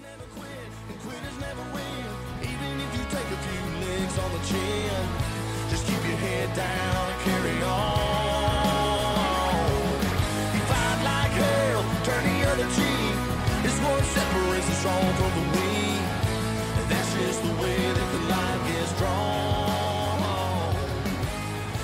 Never quit, and quitters never win. Even if you take a few licks on the chin, just keep your head down and carry on. You fight like hell, turn the other cheek. It's what separates the strong from the weak. And that's just the way that the line gets drawn.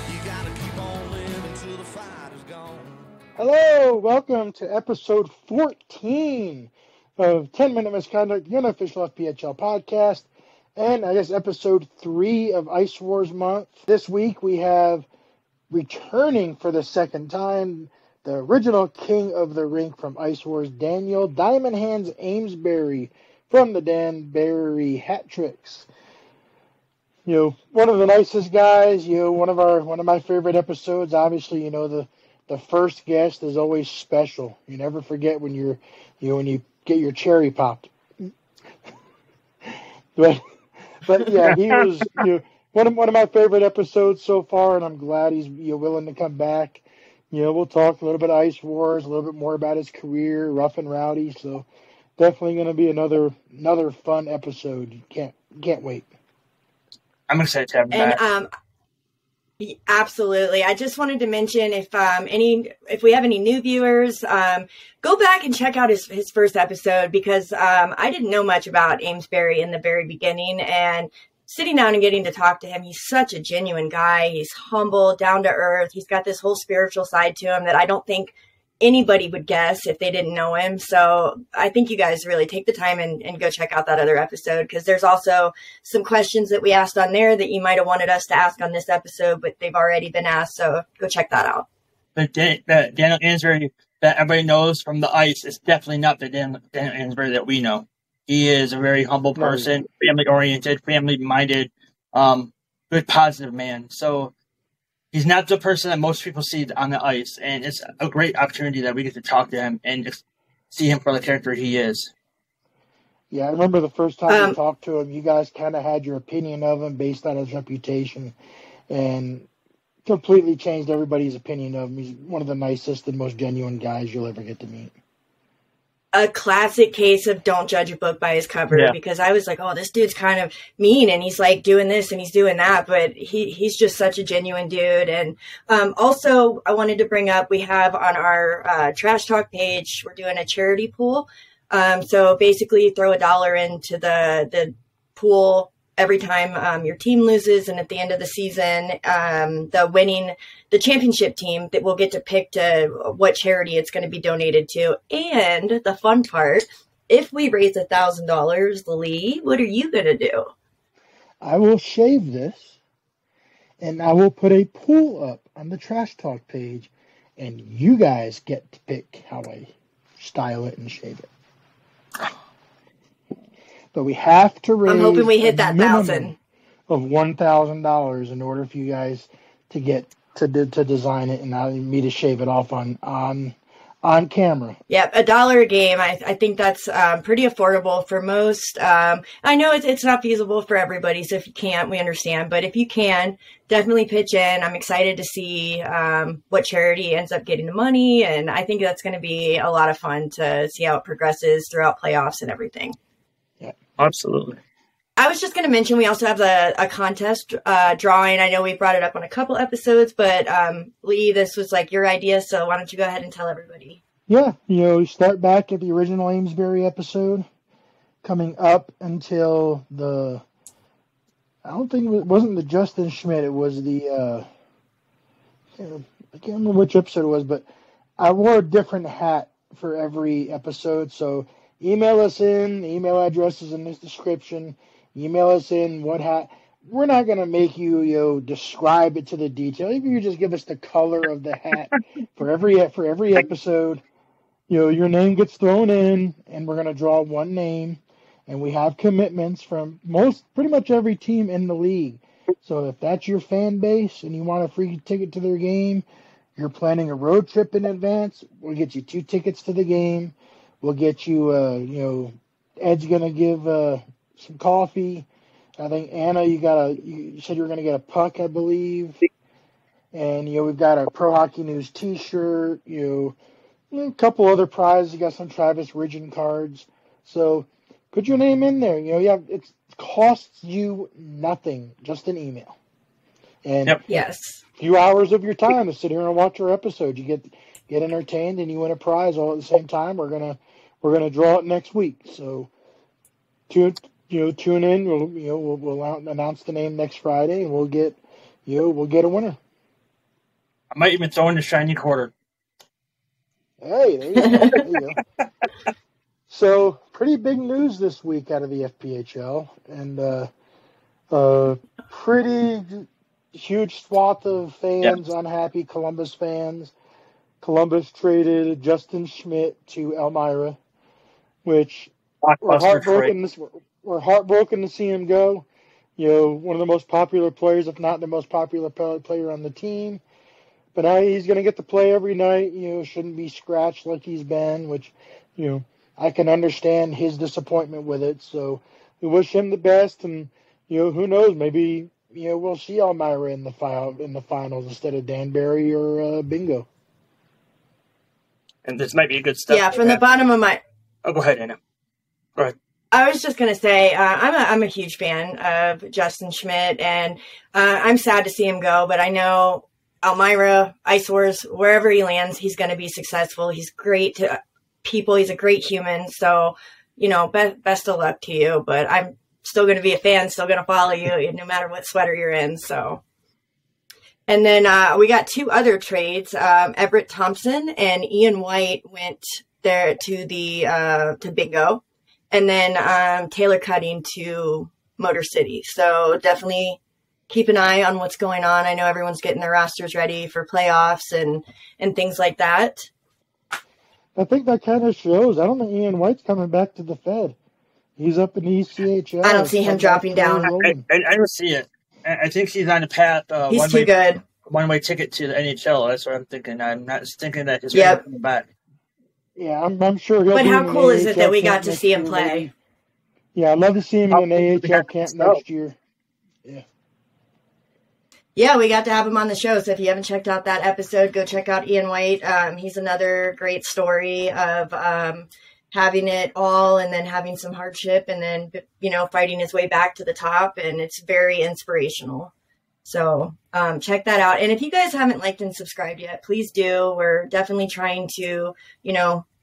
You gotta keep on living till the fight is gone. Hello, welcome to episode 14 of 10 Minute Misconduct, the unofficial FPHL podcast, and I guess episode 3 of Ice Wars month. This week we have, returning for the second time, the original king of the rink from Ice Wars, Daniel Diamond Hands Amesbury from the Danbury Hat Tricks. You know, one of the nicest guys, one of my favorite episodes. Obviously, the first guest is always special. You never forget when you get your cherry popped. but yeah, he was one of my favorite episodes so far, and I'm glad he's willing to come back. We'll talk a little bit of Ice Wars, a little bit more about his career, Rough and Rowdy. So definitely going to be another fun episode. You can't wait. I'm excited to have him back. Absolutely. I just wanted to mention if we have any new viewers, go back and check out his first episode, because I didn't know much about Amesbury in the very beginning, and sitting down and getting to talk to him, he's such a genuine guy. He's humble, down to earth. He's got this whole spiritual side to him that I don't think anybody would guess if they didn't know him. So I think you guys really take the time and go check out that other episode, because there's also some questions that we asked on there that you might have wanted us to ask on this episode, but they've already been asked. So go check that out. The Daniel Amesbury that everybody knows from the ice is definitely not the Daniel Amesbury that we know. He is a very humble person, family-oriented, family-minded, good, positive man. So he's not the person that most people see on the ice, and it's a great opportunity that we get to talk to him and just see him for the character he is. Yeah, I remember the first time we talked to him, you guys kind of had your opinion of him based on his reputation, and completely changed everybody's opinion of him. He's one of the nicest and most genuine guys you'll ever get to meet. A classic case of don't judge a book by his cover, because I was like, oh, this dude's kind of mean, and he's like doing this and he's doing that, but he's just such a genuine dude. And also, I wanted to bring up, we have on our Trash Talk page, we're doing a charity pool. So basically, you throw $1 into the pool every time your team loses, and at the end of the season, the championship team that will get to pick what charity it's going to be donated to. And the fun part, if we raise $1,000, Lee, what are you going to do? I will shave this, and I will put a pool up on the Trash Talk page, and you guys get to pick how I style it and shave it. But we have to raise. I'm hoping we hit that 1,000 of $1,000 in order for you guys to get to design it, and me to shave it off on camera. Yep, $1 a game. I think that's pretty affordable for most. I know it's not feasible for everybody, so if you can't, we understand. But if you can, definitely pitch in. I'm excited to see what charity ends up getting the money, and I think that's going to be a lot of fun to see how it progresses throughout playoffs and everything. Absolutely. I was just going to mention we also have a contest drawing. I know we brought it up on a couple episodes, but Lee, this was like your idea, so why don't you go ahead and tell everybody? Yeah, we start back at the original Amesbury episode, coming up until I don't think it wasn't the Justin Schmidt, it was I can't remember which episode it was, but I wore a different hat for every episode, so email us in. The email address is in this description. Email us in what hat. We're not going to make you, describe it to the detail. If you just give us the color of the hat for every episode, your name gets thrown in, and we're going to draw one name. And we have commitments from pretty much every team in the league. So if that's your fan base and you want a free ticket to their game, you're planning a road trip in advance, we'll get you 2 tickets to the game. We'll get you, Ed's going to give some coffee. I think, Anna, you said you were going to get a puck, I believe. And, we've got a Pro Hockey News t-shirt, a couple other prizes. You got some Travis Ridgen cards. So put your name in there. It costs you nothing, just an email. And yes, a few hours of your time to sit here and watch our episode. You get entertained and you win a prize all at the same time. We're gonna draw it next week. So tune in. We'll announce the name next Friday, and we'll get a winner. I might even throw in the shiny quarter. Hey, there you go. So, pretty big news this week out of the FPHL, and pretty huge swath of fans, unhappy Columbus fans. Columbus traded Justin Schmidt to Elmira, which we're heartbroken to see him go. One of the most popular players, if not the most popular player on the team. But now he's going to get to play every night. Shouldn't be scratched like he's been, which, I can understand his disappointment with it. So we wish him the best, and who knows? Maybe we'll see Elmira in the finals instead of Danbury or Bingo. And this might be a good step. Yeah, from the bottom of my. Oh, go ahead, Anna. Go ahead. I was just gonna say I'm a huge fan of Justin Schmidt, and I'm sad to see him go. But I know Elmira, Ice Wars, wherever he lands, he's going to be successful. He's great to people. He's a great human. So, best of luck to you. But I'm still going to be a fan, still going to follow you no matter what sweater you're in. So, and then we got two other trades. Everett Thompson and Ian White went there to Bingo, and then Taylor Cutting to Motor City. So definitely keep an eye on what's going on. I know everyone's getting their rosters ready for playoffs and things like that. I think that kind of shows. I don't think Ian White's coming back to the Fed. He's up in the ECHL. I don't see him dropping down. I don't see it. I think he's on the path. He's too good. One-way ticket to the NHL. That's what I'm thinking. I'm not thinking that he's coming back. Yeah, I'm sure he'll. But how cool is it that we got to see him play? Maybe. Yeah, I'd love to see him in an AHL camp next year. Yeah. Yeah, we got to have him on the show. So if you haven't checked out that episode, go check out Ian White. He's another great story of having it all and then having some hardship and then, fighting his way back to the top. And it's very inspirational. So check that out. And if you guys haven't liked and subscribed yet, please do. We're definitely trying to,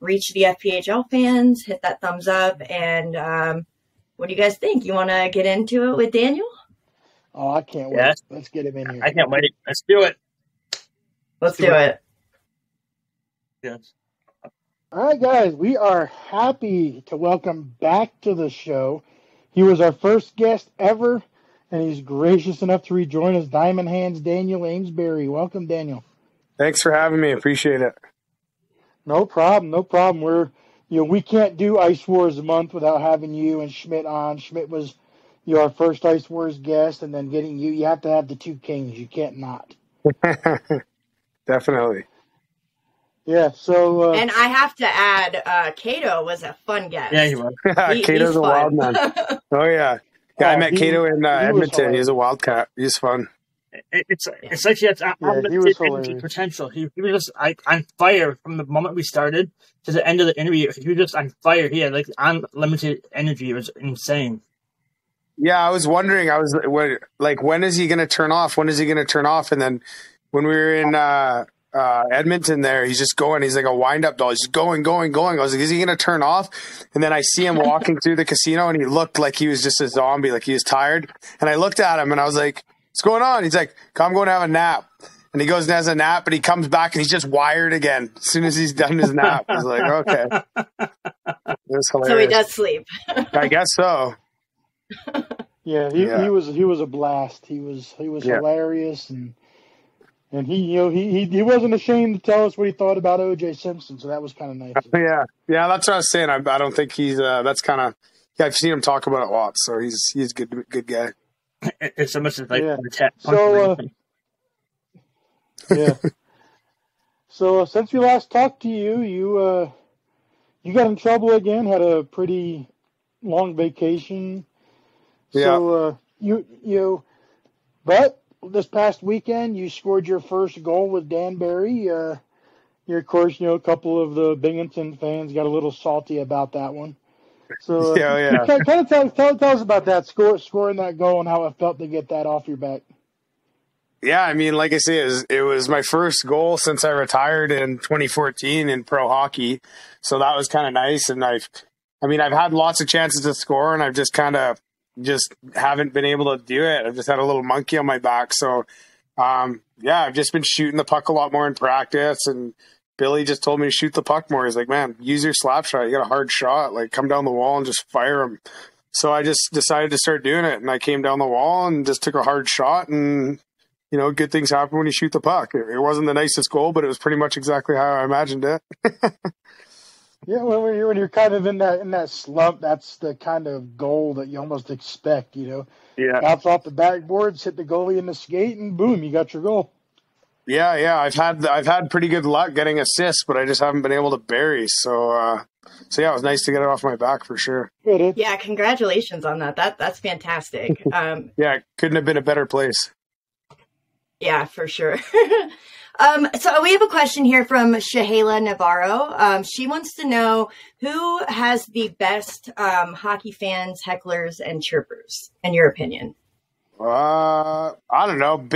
reach the FPHL fans, hit that thumbs up. And what do you guys think? You want to get into it with Daniel? Oh, I can't wait. Yes. Let's get him in here. I can't wait. Let's do it. Let's do it. Yes. All right, guys. We are happy to welcome back to the show. He was our first guest ever, and he's gracious enough to rejoin us. Diamond Hands Daniel Amesbury. Welcome, Daniel. Thanks for having me. Appreciate it. No problem. No problem. We can't do Ice Wars a month without having you and Schmidt on. Schmidt was our first Ice Wars guest, and then getting you have to have the two kings. You can't not. Definitely. Yeah, so... and I have to add, Cato was a fun guest. Yeah, he was. Cato's a wild man. Oh, yeah. Yeah, I met Cato in Edmonton. He's a wildcat. He's fun. It's like he has unlimited potential. He was just on fire from the moment we started to the end of the interview. He was just on fire. He had unlimited energy. It was insane. Yeah, I was wondering. When is he going to turn off? When is he going to turn off? And then when we were in Edmonton there, he's just going. He's like a wind-up doll. He's just going. I was like, is he going to turn off? And then I see him walking through the casino, and he looked like he was just a zombie, like he was tired. And I looked at him, and I was like, what's going on? He's like, I'm going to have a nap. And he goes and has a nap, and he comes back, and he's just wired again as soon as he's done his nap. I was like, okay. It was hilarious. So he does sleep. I guess so. Yeah, he was a blast. He was hilarious, and he wasn't ashamed to tell us what he thought about O.J. Simpson. So that was kind of nice. Yeah, that's what I was saying. I don't think he's. That's kind of. Yeah, I've seen him talk about it a lot. So he's a good guy. It's so much like yeah. So since we last talked to you, you got in trouble again. Had a pretty long vacation. So but this past weekend you scored your first goal with Danbury. Of course, a couple of the Binghamton fans got a little salty about that one. So Yeah. kind of tell us about that scoring that goal and how it felt to get that off your back. Yeah, I mean, like I say, it was my first goal since I retired in 2014 in pro hockey. So that was kind of nice. And I've had lots of chances to score, and I've just haven't been able to do it. I've just had a little monkey on my back. So, I've just been shooting the puck a lot more in practice. And Billy just told me to shoot the puck more. He's like, man, use your slap shot. You got a hard shot. Like, come down the wall and just fire them. So I just decided to start doing it. And I came down the wall and just took a hard shot, and good things happen when you shoot the puck. It wasn't the nicest goal, but it was pretty much exactly how I imagined it. Yeah, when you're kind of in that slump, that's the kind of goal that you almost expect. Yeah. Bounce off the backboards, hit the goalie in the skate, and boom, you got your goal. Yeah. I've had pretty good luck getting assists, but I just haven't been able to bury. So it was nice to get it off my back for sure. Yeah, congratulations on that. That's fantastic. Yeah, couldn't have been a better place. Yeah, for sure. So we have a question here from Shahala Navarro. She wants to know who has the best hockey fans, hecklers, and chirpers, in your opinion. I don't know.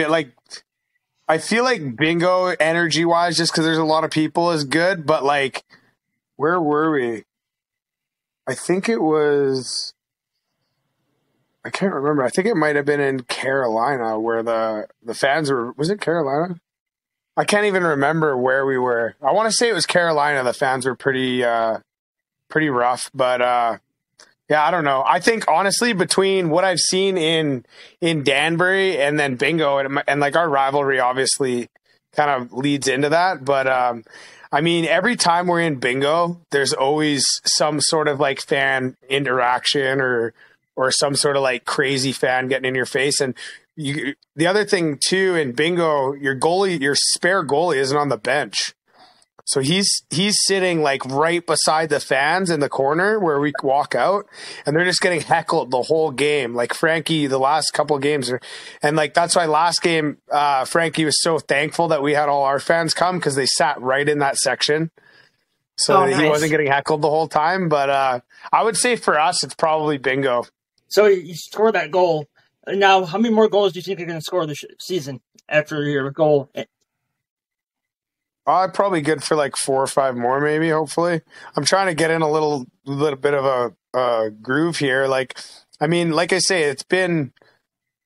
I feel like bingo energy-wise, just because there's a lot of people, is good. But where were we? I think it was. I can't remember. I think it might have been in Carolina where the fans were. Was it Carolina? I can't even remember where we were. I want to say it was Carolina. The fans were pretty rough, but I don't know. I think honestly, between what I've seen in Danbury and then bingo and our rivalry obviously kind of leads into that. But every time we're in bingo, there's always some sort of fan interaction or some sort of crazy fan getting in your face. And the other thing too, in bingo, your spare goalie isn't on the bench. So he's sitting right beside the fans in the corner where we walk out, and they're just getting heckled the whole game. Frankie, the last couple of games and that's why last game, Frankie was so thankful that we had all our fans come because they sat right in that section. So He wasn't getting heckled the whole time. But I would say for us, it's probably bingo. So you scored that goal. Now, how many more goals do you think you're going to score this season after your goal? Probably good for 4 or 5 more, maybe, hopefully. I'm trying to get in a little bit of a groove here. Like I say, it's been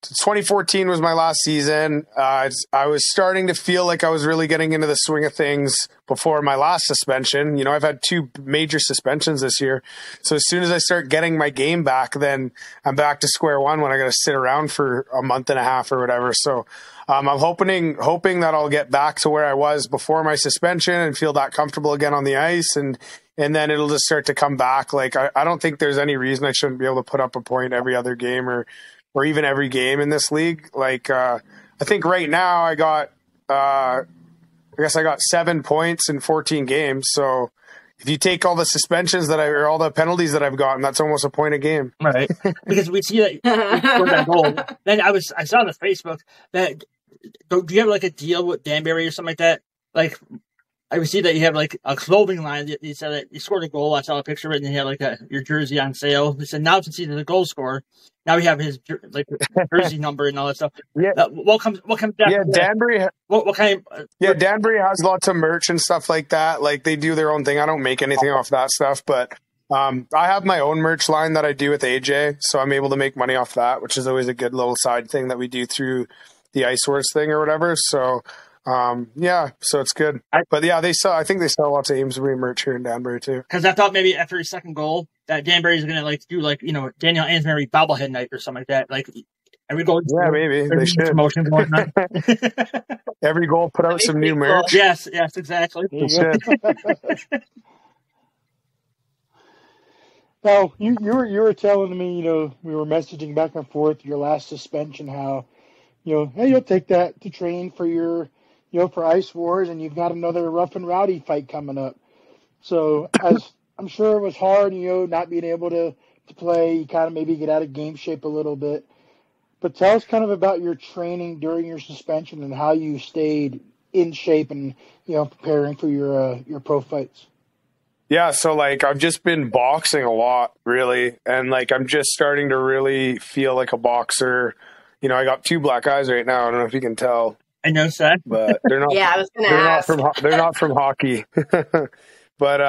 2014 was my last season. I was starting to feel like I was really getting into the swing of things before my last suspension. I've had 2 major suspensions this year. So as soon as I start getting my game back, then I'm back to square one when I got to sit around for a month and a half or whatever. So I'm hoping that I'll get back to where I was before my suspension and feel that comfortable again on the ice. And then it'll just start to come back. I don't think there's any reason I shouldn't be able to put up a point every other game or even every game in this league. I think right now I guess I got 7 points in 14 games. So if you take all the suspensions or all the penalties that I've gotten, that's almost a point a game. Right. Because we see that you scored that goal. Then I saw on the Facebook that, do you have a deal with Danbury or something like that? I see that you have a clothing line. You said that you scored a goal. I saw a picture of it, and you had your jersey on sale. They said now since he's a goal scorer, now we have his jersey number and all that stuff. Yeah. What comes down? Yeah, Danbury. What kind? Danbury has lots of merch and stuff like that. They do their own thing. I don't make anything off that stuff, but I have my own merch line that I do with AJ, so I'm able to make money off that, which is always a good little side thing that we do through the Ice Wars thing or whatever. So. So it's good. But yeah, I think they sell lots of Amesbury merch here in Danbury too. Because I thought maybe after his second goal that Danbury's going to do Daniel Amesbury bobblehead night or something like that. Every goal. Yeah, maybe they should. Promotion going on. Every goal, put out some new merch. Yes, exactly. They should. Now you were telling me, we were messaging back and forth your last suspension, how, hey, you'll take that to train for your. For Ice Wars, and you've got another Rough and Rowdy fight coming up. So as I'm sure it was hard, not being able to play, you kind of maybe get out of game shape a little bit. But tell us kind of about your training during your suspension and how you stayed in shape and, preparing for your pro fights. Yeah, so like I've just been boxing a lot, really, and like I'm just starting to really feel like a boxer. You know, I got 2 black eyes right now. I don't know if you can tell. I know that. But they're not. Yeah, I was gonna They're not ask. they're not from hockey. But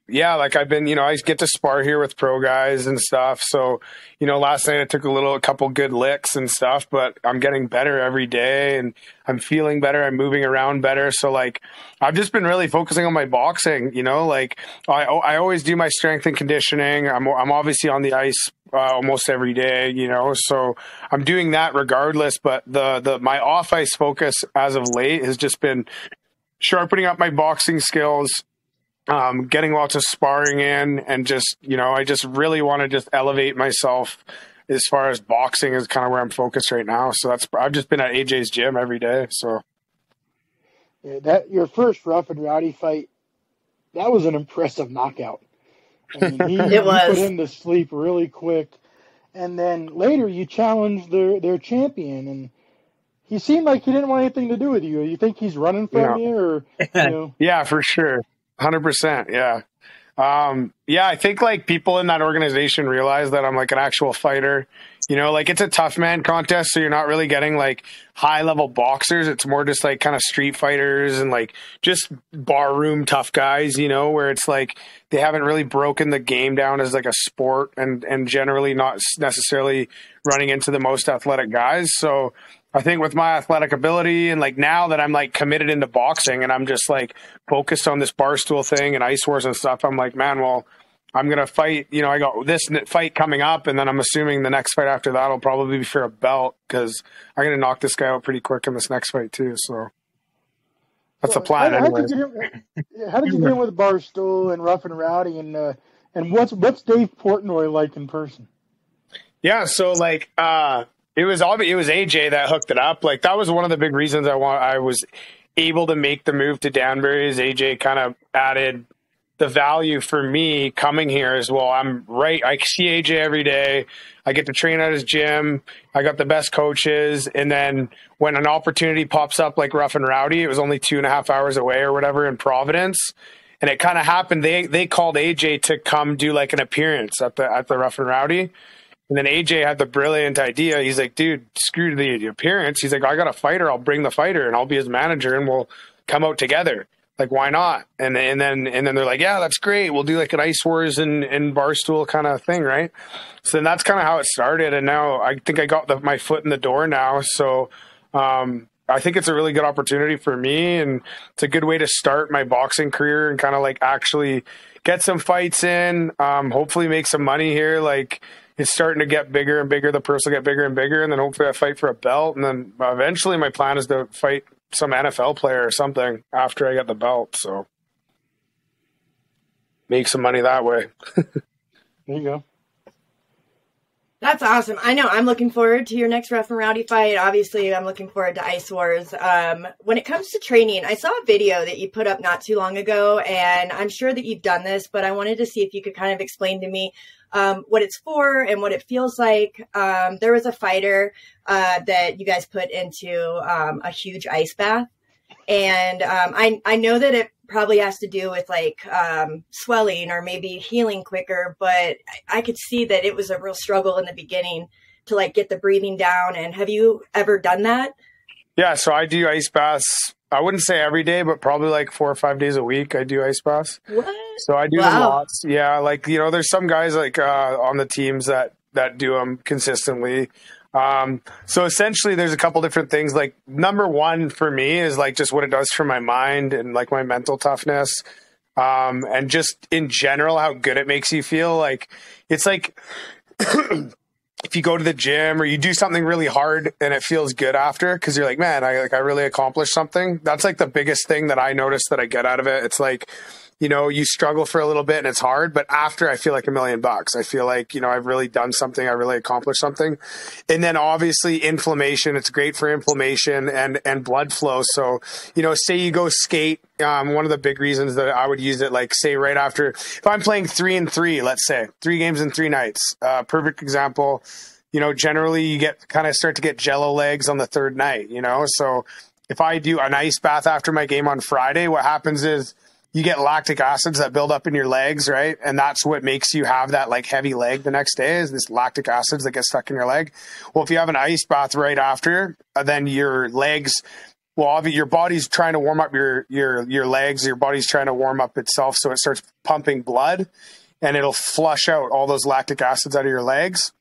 yeah, like I've been, I get to spar here with pro guys and stuff. So, last night I took a couple good licks and stuff, but I'm getting better every day and I'm feeling better. I'm moving around better. So like, I've just been really focusing on my boxing, like I always do my strength and conditioning. I'm obviously on the ice almost every day, so I'm doing that regardless. But my off ice focus as of late has just been sharpening up my boxing skills, getting lots of sparring in, and just, I just really want to just elevate myself as far as boxing is kind of where I'm focused right now. So I've just been at AJ's gym every day. So yeah, your first Rough and Rowdy fight, that was an impressive knockout. I mean, he put him to sleep really quick. And then later you challenged their champion, and he seemed like he didn't want anything to do with you. You think he's running from you, or Yeah, for sure. 100%. Yeah. Yeah, I think like people in that organization realize that I'm like an actual fighter. Like it's a tough man contest, so you're not really getting like high level boxers. It's more just like kind of street fighters and like just barroom tough guys, where it's like they haven't really broken the game down as like a sport and generally not necessarily running into the most athletic guys. So I think with my athletic ability and like now that I'm like committed into boxing and I'm just like focused on this barstool thing and ice wars and stuff, I'm like, man, well, I'm going to fight, I got this fight coming up, and then I'm assuming the next fight after that will probably be for a belt because I'm going to knock this guy out pretty quick in this next fight too. So that's the plan. How did you get in with Barstool and Rough and Rowdy, and what's Dave Portnoy like in person? Yeah. So like, it was AJ that hooked it up. Like that was one of the big reasons I was able to make the move to Danbury. Is AJ kind of added the value for me coming here as well. I see AJ every day. I get to train at his gym. I got the best coaches. And then when an opportunity pops up like Rough and Rowdy, it was only 2.5 hours away or whatever in Providence. And it kind of happened. They called AJ to come do like an appearance at the Rough and Rowdy. And then AJ had the brilliant idea. He's like, dude, screw the appearance. He's like, I got a fighter. I'll bring the fighter and I'll be his manager and we'll come out together. Like, why not? And then they're like, yeah, that's great. We'll do like an Ice Wars and Barstool kind of thing, right? So then that's kind of how it started. And now I think I got my foot in the door now. So I think it's a really good opportunity for me. And it's a good way to start my boxing career and kind of like actually get some fights in, hopefully make some money here. Like it's starting to get bigger and bigger. The purse will get bigger and bigger. And then hopefully I fight for a belt. And then eventually my plan is to fight some NFL player or something after I get the belt. So make some money that way. There you go. That's awesome. I know. I'm looking forward to your next Rough and Rowdy fight. Obviously, I'm looking forward to Ice Wars. When it comes to training, I saw a video that you put up not too long ago, and I'm sure that you've done this, but I wanted to see if you could kind of explain to me what it's for and what it feels like. There was a fighter that you guys put into a huge ice bath. And I know that it probably has to do with like swelling or maybe healing quicker, but I could see that it was a real struggle in the beginning to like get the breathing down. And have you ever done that? Yeah, so I do ice baths. I wouldn't say every day, but probably like 4 or 5 days a week I do ice baths. What? So I do them lots. Yeah, like, there's some guys like on the teams that do them consistently. So essentially there's a couple different things. Like number one for me is like just what it does for my mind and like my mental toughness. And just in general, how good it makes you feel. Like it's like if you go to the gym or you do something really hard and it feels good after, cause you're like, man, I really accomplished something. That's like the biggest thing that I notice that I get out of it. It's like, you struggle for a little bit and it's hard, but after I feel like $1 million. I feel like, I've really done something. I really accomplished something. And then obviously inflammation, it's great for inflammation and blood flow. So, say you go skate. One of the big reasons that I would use it, like say right after, if I'm playing 3-3, let's say 3 games in 3 nights, perfect example, generally you start to get jello legs on the 3rd night, so if I do an ice bath after my game on Friday, what happens is, you get lactic acids that build up in your legs, right? And that's what makes you have that like heavy leg the next day, is this lactic acids that get stuck in your leg. Well, if you have an ice bath right after, then your legs, well, your body's trying to warm up your legs, your body's trying to warm up itself, so it starts pumping blood, and it'll flush out all those lactic acids out of your legs.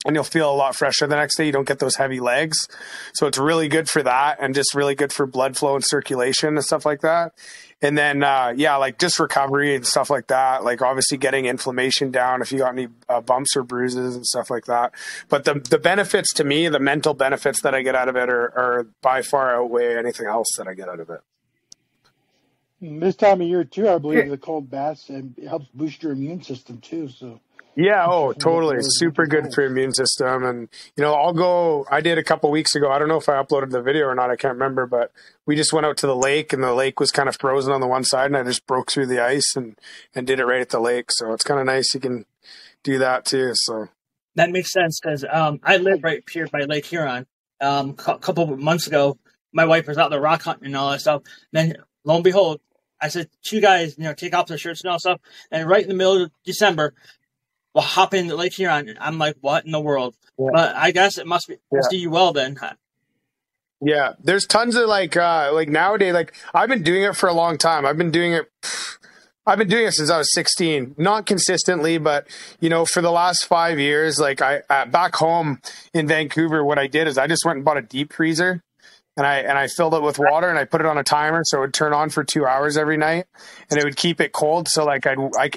And you'll feel a lot fresher the next day. You don't get those heavy legs. So it's really good for that, and just really good for blood flow and circulation and stuff like that. And then, like just recovery and stuff like that. Like obviously getting inflammation down if you got any bumps or bruises and stuff like that. But the benefits to me, the mental benefits that I get out of it are by far outweigh anything else that I get out of it. This time of year too, I believe the cold baths, and it helps boost your immune system too. So. Yeah, totally. Super good for your immune system. And, I did a couple weeks ago, I don't know if I uploaded the video or not, I can't remember, but we just went out to the lake, and the lake was kind of frozen on the one side, and I just broke through the ice and did it right at the lake. So it's kind of nice. You can do that too. So that makes sense, because I live right here by Lake Huron. A couple of months ago, my wife was out there rock hunting and all that stuff. Then, lo and behold, I said, two guys, take off their shirts and all that stuff. And right in the middle of December, we'll hop into Lake Huron. And I'm like, what in the world? Yeah. But I guess it must do you well then. Yeah, there's tons of like nowadays, like I've been doing it for a long time. I've been doing it since I was 16, not consistently, but for the last 5 years, like back home in Vancouver, what I did is I just went and bought a deep freezer. And I filled it with water, and I put it on a timer so it would turn on for 2 hours every night, and it would keep it cold. So like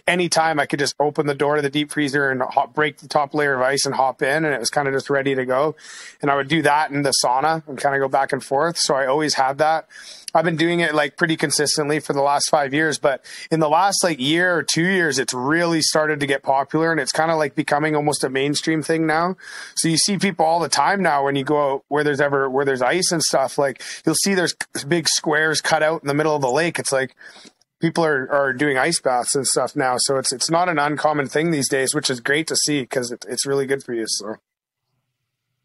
anytime I could just open the door to the deep freezer and break the top layer of ice and hop in, and it was kind of just ready to go. And I would do that in the sauna and kind of go back and forth. So I always had that. I've been doing it like pretty consistently for the last 5 years, but in the last like year or 2 years, it's really started to get popular, and it's kind of like becoming almost a mainstream thing now. So you see people all the time now when you go out where there's ice and stuff, like you'll see there's big squares cut out in the middle of the lake. It's like people are doing ice baths and stuff now. So it's not an uncommon thing these days, which is great to see, because it's really good for you. So.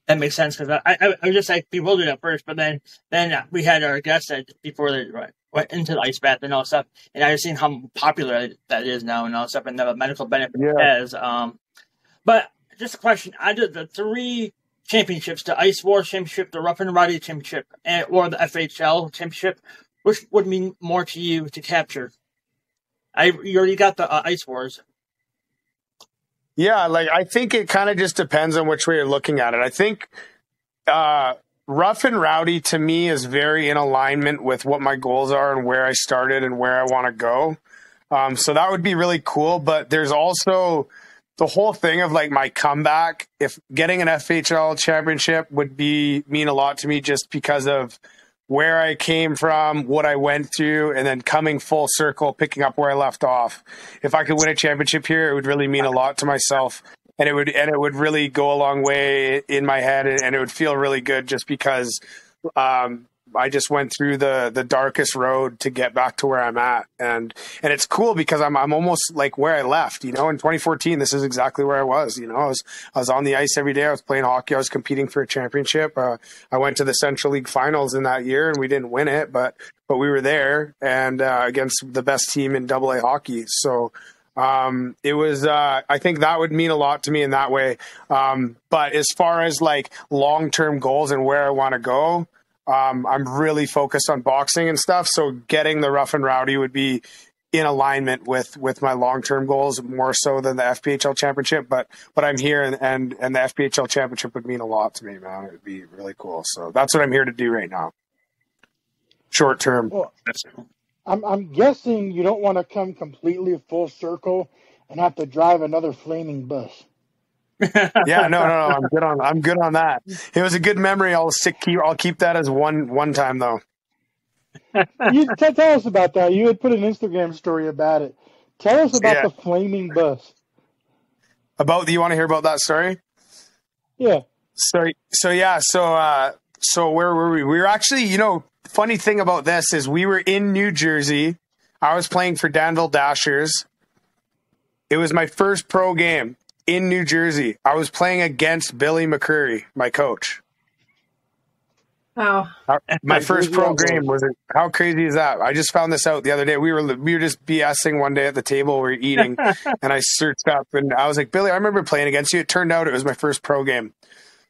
That makes sense, because I was just like bewildered at first, but then we had our guest that before they went into the ice bath and all stuff, and I've seen how popular that is now and all stuff, and the medical benefit it has. But just a question: out of the 3 championships, the Ice Wars Championship, the Rough and Rowdy Championship, or the FHL Championship, which would mean more to you to capture? You already got the Ice Wars. Yeah, like I think it kind of just depends on which way you're looking at it. I think Rough and Rowdy to me is very in alignment with what my goals are and where I started and where I want to go. So that would be really cool. But there's also the whole thing of like my comeback. If getting an FHL championship would mean a lot to me, just because of where I came from, what I went through, and then coming full circle, picking up where I left off. If I could win a championship here, it would really mean a lot to myself, and it would really go a long way in my head, and it would feel really good, just because I just went through the darkest road to get back to where I'm at. And it's cool because I'm almost like where I left, in 2014, this is exactly where I was, I was on the ice every day. I was playing hockey. I was competing for a championship. I went to the Central League finals in that year, and we didn't win it, but we were there, and against the best team in AA hockey. So it was, I think that would mean a lot to me in that way. But as far as like long-term goals and where I want to go, I'm really focused on boxing and stuff. So getting the Rough and Rowdy would be in alignment with my long-term goals, more so than the FPHL championship. But I'm here, and the FPHL championship would mean a lot to me, man. It would be really cool. So that's what I'm here to do right now. Short term. Well, I'm guessing you don't want to come completely full circle and have to drive another flaming bus. Yeah, no. I'm good on that. It was a good memory. I'll keep that as one time though. Tell us about that. You had put an Instagram story about it. Tell us about the flaming bus. You want to hear about that story? Yeah. So where were we? We were actually, funny thing about this is we were in New Jersey. I was playing for Danville Dashers. It was my first pro game in New Jersey. I was playing against Billy McCurry, my coach. Oh, My first pro game was it? How crazy is that? I just found this out the other day. We were just BSing one day at the table. We were eating, and I searched up, and I was like, Billy, I remember playing against you. It turned out it was my first pro game.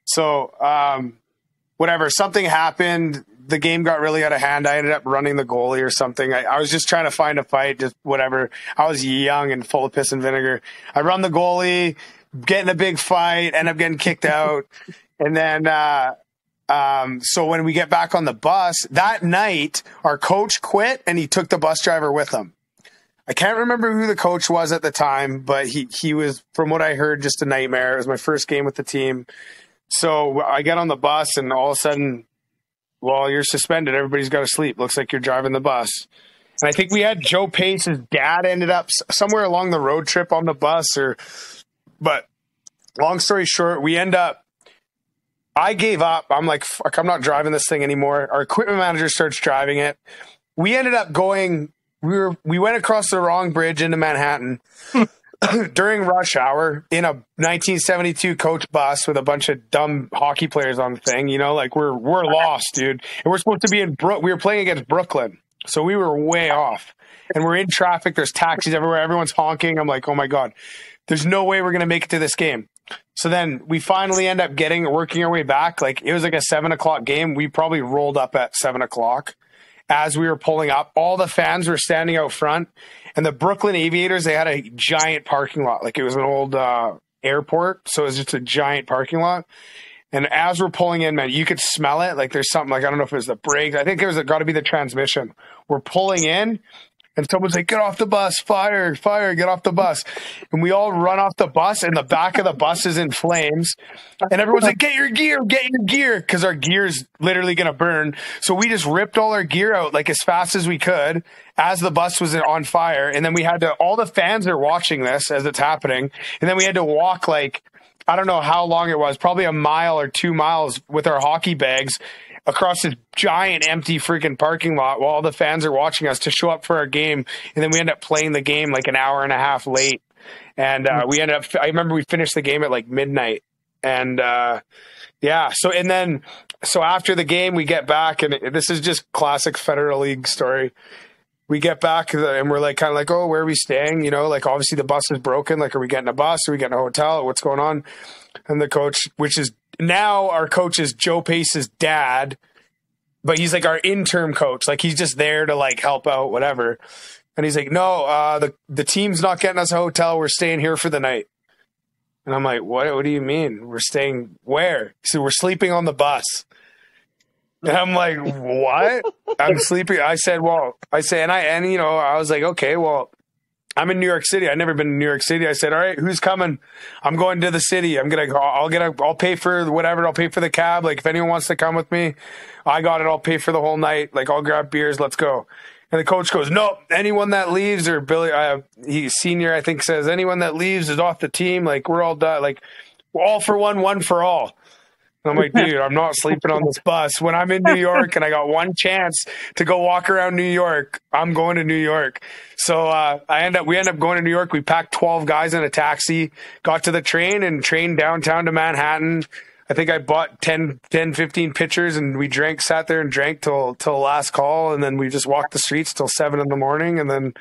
So, whatever, something happened. The game got really out of hand. I ended up running the goalie or something. I was just trying to find a fight, just whatever. I was young and full of piss and vinegar. I run the goalie, get in a big fight, end up getting kicked out, and then. So when we get back on the bus that night, our coach quit and he took the bus driver with him. I can't remember who the coach was at the time, but he was, from what I heard, just a nightmare. It was my first game with the team. So I get on the bus and all of a sudden, well, you're suspended. Everybody's got to sleep. Looks like you're driving the bus. And I think we had Joe Pace's dad ended up somewhere along the road trip on the bus but long story short, I gave up. I'm like, fuck, I'm not driving this thing anymore. Our equipment manager starts driving it. We ended up going, we went across the wrong bridge into Manhattan during rush hour in a 1972 coach bus with a bunch of dumb hockey players on the thing. You know, like we're lost, dude. And we're supposed to be we were playing against Brooklyn. So we were way off and we're in traffic. There's taxis everywhere. Everyone's honking. I'm like, oh my God, there's no way we're going to make it to this game. So then we finally end up working our way back. Like it was like a 7:00 game. We probably rolled up at 7:00 as we were pulling up. All the fans were standing out front, and the Brooklyn Aviators, they had a giant parking lot. Like it was an old airport. So it was just a giant parking lot. And as we're pulling in, man, you could smell it. Like there's something like, I don't know if it was the brakes. I think it was got to be the transmission. We're pulling in. And someone's like, get off the bus, fire, get off the bus. And we all run off the bus, and the back of the bus is in flames. And everyone's like, get your gear, because our gear's literally going to burn. So we just ripped all our gear out like as fast as we could as the bus was on fire. And then we had to, all the fans are watching this as it's happening. And then we had to walk like, I don't know how long it was, probably a mile or 2 miles with our hockey bags across this giant empty freaking parking lot while all the fans are watching us to show up for our game. And then we end up playing the game like an hour and a half late. And we ended up, I remember we finished the game at like midnight. And so after the game, we get back, and this is just classic Federal League story. We get back and we're like, kind of like, oh, where are we staying? You know, like obviously the bus is broken. Like, are we getting a bus? Are we getting a hotel? What's going on? And the coach, which is now our coach is Joe Pace's dad, but he's like our interim coach. Like he's just there to like help out, whatever. And he's like, no, the team's not getting us a hotel. We're staying here for the night. And I'm like, what do you mean? We're staying where? He said, we're sleeping on the bus. And I'm like, what? I'm sleeping. I said, I was like, okay, well, I'm in New York City. I've never been to New York City. I said, all right, who's coming? I'm going to the city. I'll pay for whatever. I'll pay for the cab. Like if anyone wants to come with me, I got it. I'll pay for the whole night. Like I'll grab beers. Let's go. And the coach goes, no, anyone that leaves, or Billy, he's senior, I think, says anyone that leaves is off the team. Like we're all done. Like we're all for one for all. And I'm like, dude, I'm not sleeping on this bus. When I'm in New York and I got one chance to go walk around New York, I'm going to New York. So we end up going to New York. We packed 12 guys in a taxi, got to the train and trained downtown to Manhattan. I think I bought 10, 15 pitchers, and we sat there and drank till last call. And then we just walked the streets till 7 a.m. And then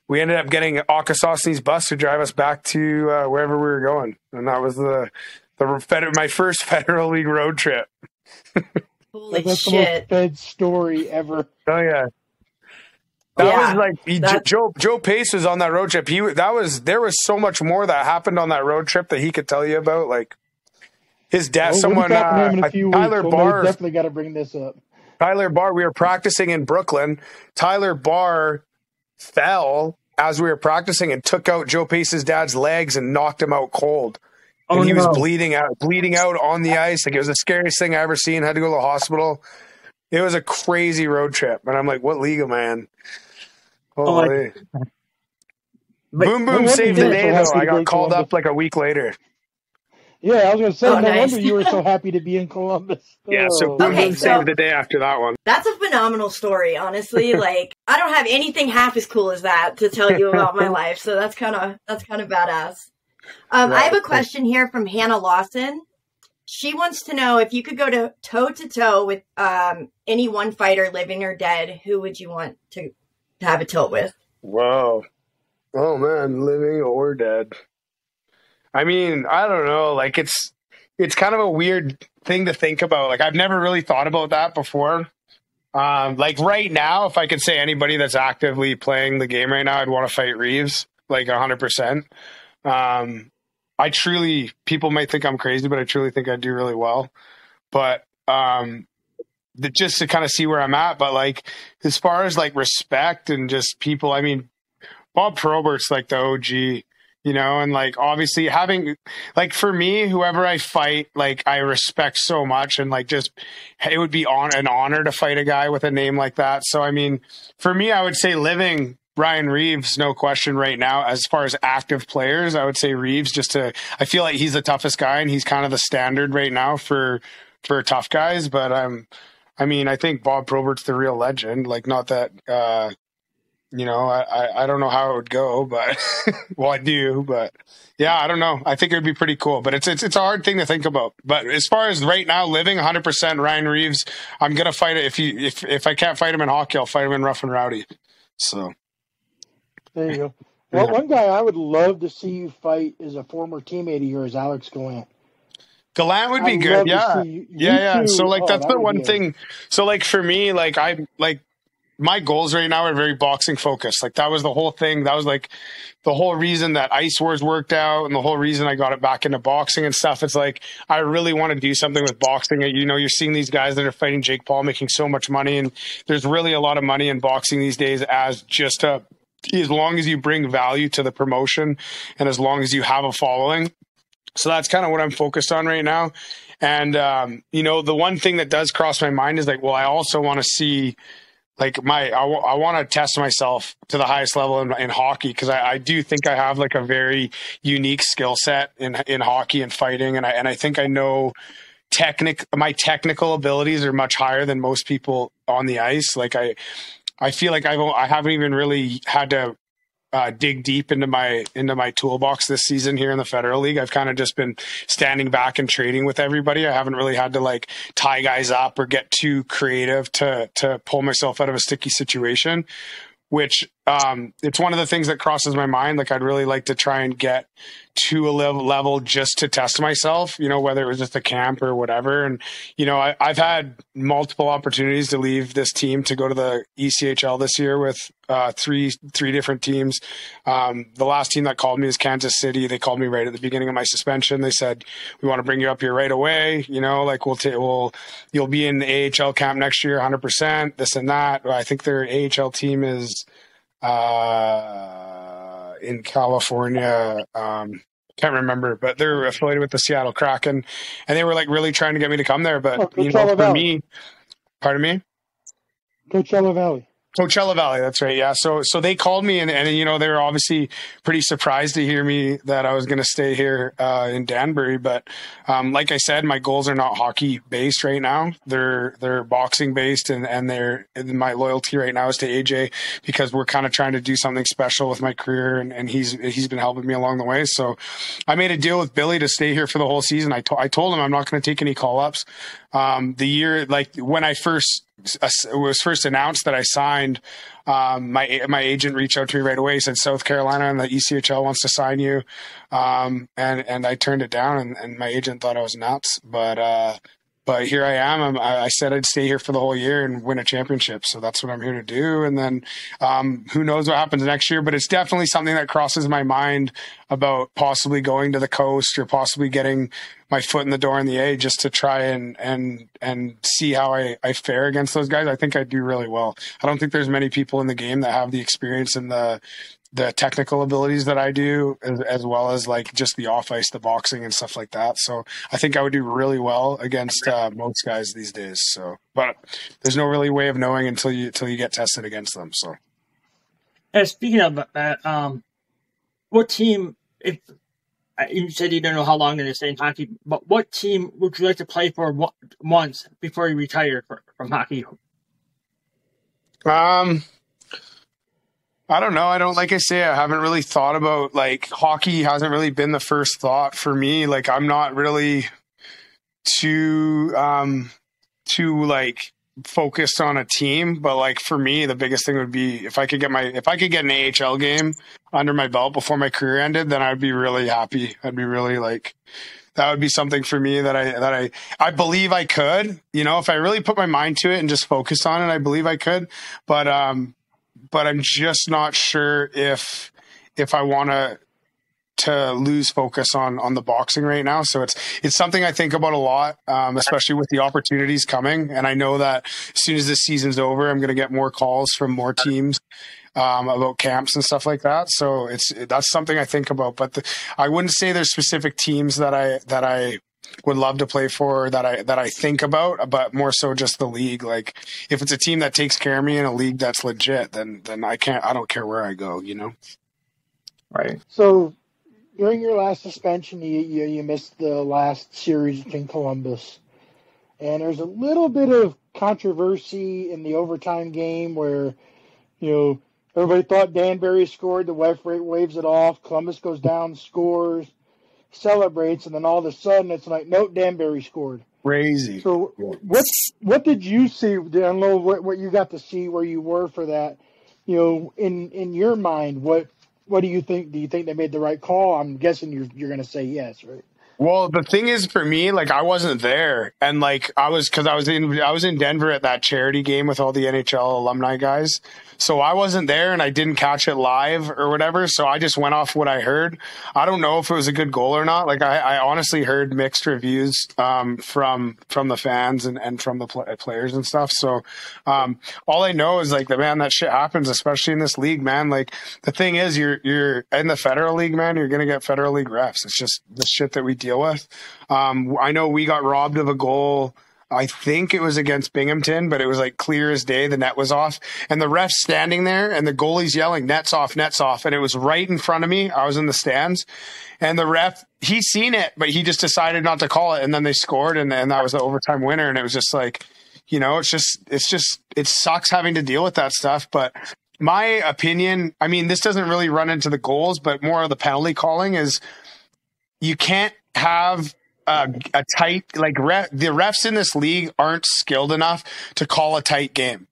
we ended up getting Akwesasne's bus to drive us back to wherever we were going. And that was my first Federal League road trip. Holy That's shit. the most Fed story ever. Oh yeah. That was like Joe Pace was on that road trip. There was so much more that happened on that road trip that he could tell you about. Like his dad, Tyler Barr. Definitely got to bring this up. Tyler Barr. We were practicing in Brooklyn. Tyler Barr fell as we were practicing and took out Joe Pace's dad's legs and knocked him out cold. And he was bleeding out on the ice. Like it was the scariest thing I ever seen. Had to go to the hospital. It was a crazy road trip. And I'm like, what league am I in? Holy. Boom saved the day, though. I got called up like a week later. Yeah, I was going to say, no wonder you were so happy to be in Columbus. Yeah, so Boom saved the day after that one. That's a phenomenal story, honestly. Like, I don't have anything half as cool as that to tell you about my life. So that's kind of badass. I have a question here from Hannah Lawson. She wants to know if you could go to toe to toe with any one fighter, living or dead, who would you want to have a tilt with? Whoa. Oh man, living or dead. I mean, I don't know. Like it's kind of a weird thing to think about. Like I've never really thought about that before. Like right now, if I could say anybody that's actively playing the game right now, I'd want to fight Reeves, like 100%. I truly, people might think I'm crazy, but I truly think I do really well. But just to kind of see where I'm at. But like as far as like respect and just people, I mean, Bob Probert's like the OG, you know, and like obviously having like for me, whoever I fight, like I respect so much, and like just it would be an honor to fight a guy with a name like that. So I mean, for me, I would say living Ryan Reeves, no question right now. As far as active players, I would say Reeves. I feel like he's the toughest guy, and he's kind of the standard right now for tough guys. But I mean, I think Bob Probert's the real legend. Like not that. You know, I don't know how it would go, but well, I do, but yeah, I don't know. I think it would be pretty cool, but it's a hard thing to think about. But as far as right now, living 100% Ryan Reeves, I'm gonna fight it. If I can't fight him in hockey, I'll fight him in Rough and Rowdy. So there you go. Well, one guy I would love to see you fight is a former teammate of yours, Alex Gallant. Gallant would be good, yeah, yeah. So like that's the one thing. So like for me, like my goals right now are very boxing focused. Like that was the whole thing. That was like the whole reason that Ice Wars worked out and the whole reason I got it back into boxing and stuff. It's like, I really want to do something with boxing. You know, you're seeing these guys that are fighting Jake Paul making so much money, and there's really a lot of money in boxing these days as long as you bring value to the promotion and as long as you have a following. So that's kind of what I'm focused on right now. And, you know, the one thing that does cross my mind is like, well, I also want to see like I want to test myself to the highest level in hockey, because I do think I have like a very unique skill set in hockey and fighting, and I think I know my technical abilities are much higher than most people on the ice. Like I feel like I haven't even really had to dig deep into my toolbox this season here in the Federal League. I've kind of just been standing back and trading with everybody. I haven't really had to like tie guys up or get too creative to pull myself out of a sticky situation, which it's one of the things that crosses my mind. Like I'd really like to try and get to a level just to test myself, you know, whether it was just a camp or whatever. And, you know, I've had multiple opportunities to leave this team to go to the ECHL this year with three different teams. The last team that called me is Kansas City. They called me right at the beginning of my suspension. They said, we want to bring you up here right away. You know, like you'll be in the AHL camp next year, 100%, this and that. I think their AHL team is in California. Can't remember, but they're affiliated with the Seattle Kraken, and they were like really trying to get me to come there. But you know, for me, pardon me, Coachella Valley. Coachella Valley, that's right. Yeah. So they called me and you know, they were obviously pretty surprised to hear me that I was going to stay here in Danbury. But like I said, my goals are not hockey based right now. They're boxing based, and my loyalty right now is to AJ, because we're kind of trying to do something special with my career, and he's been helping me along the way. So I made a deal with Billy to stay here for the whole season. I told him I'm not going to take any call ups. The year, like when it was first announced that I signed, my agent reached out to me right away. He said, South Carolina and the ECHL wants to sign you. And I turned it down, and my agent thought I was nuts, but here I am. I said I'd stay here for the whole year and win a championship. So that's what I'm here to do. And then who knows what happens next year, but it's definitely something that crosses my mind about possibly going to the coast or possibly getting my foot in the door in the A, just to try and see how I fare against those guys. I think I do really well. I don't think there's many people in the game that have the experience and the technical abilities that I do, as well as like just the off ice, the boxing and stuff like that. So I think I would do really well against most guys these days. So, but there's no really way of knowing until you get tested against them. So, speaking of that, what team? If you said you don't know how long you're going to stay in hockey, but what team would you like to play for once before you retire from hockey? I don't know. Like I say, I haven't really thought about, like, hockey hasn't really been the first thought for me. Like, I'm not really too like focused on a team, but like for me, the biggest thing would be if I could get an AHL game under my belt before my career ended, then I'd be really happy. I'd be really like, that would be something for me that I believe I could, you know, if I really put my mind to it and just focus on it, I believe I could, but I'm just not sure if I want to lose focus on the boxing right now. So it's something I think about a lot, especially with the opportunities coming. And I know that as soon as this season's over, I'm going to get more calls from more teams about camps and stuff like that. So that's something I think about, but I wouldn't say there's specific teams that I would love to play for that I think about, but more so just the league. Like if it's a team that takes care of me in a league that's legit, then I don't care where I go, you know? Right. So during your last suspension, you missed the last series in Columbus. And there's a little bit of controversy in the overtime game where, you know, everybody thought Danbury scored, the ref waves it off, Columbus goes down, scores, celebrates, and then all of a sudden it's like, nope, Danbury scored. Crazy. So what did you see? I don't know what you got to see where you were for that. You know, in your mind, what do you think? Do you think they made the right call? I'm guessing you're going to say yes, right? Well, the thing is, for me, like I wasn't there, and like I was in Denver at that charity game with all the NHL alumni guys. So I wasn't there and I didn't catch it live or whatever. So I just went off what I heard. I don't know if it was a good goal or not. Like I honestly heard mixed reviews from the fans and from the players and stuff. So all I know is like, man, that shit happens, especially in this league, man. Like the thing is, you're in the Federal League, man. You're gonna get Federal League refs. It's just the shit that we deal with. I know we got robbed of a goal. I think it was against Binghamton, but it was like clear as day. The net was off and the ref's standing there and the goalie's yelling, net's off, net's off. And it was right in front of me. I was in the stands and the ref, he seen it, but he just decided not to call it. And then they scored and that was the overtime winner. And it was just like, you know, it sucks having to deal with that stuff. But my opinion, I mean, this doesn't really run into the goals, but more of the penalty calling is you can't have a tight, like the refs in this league aren't skilled enough to call a tight game.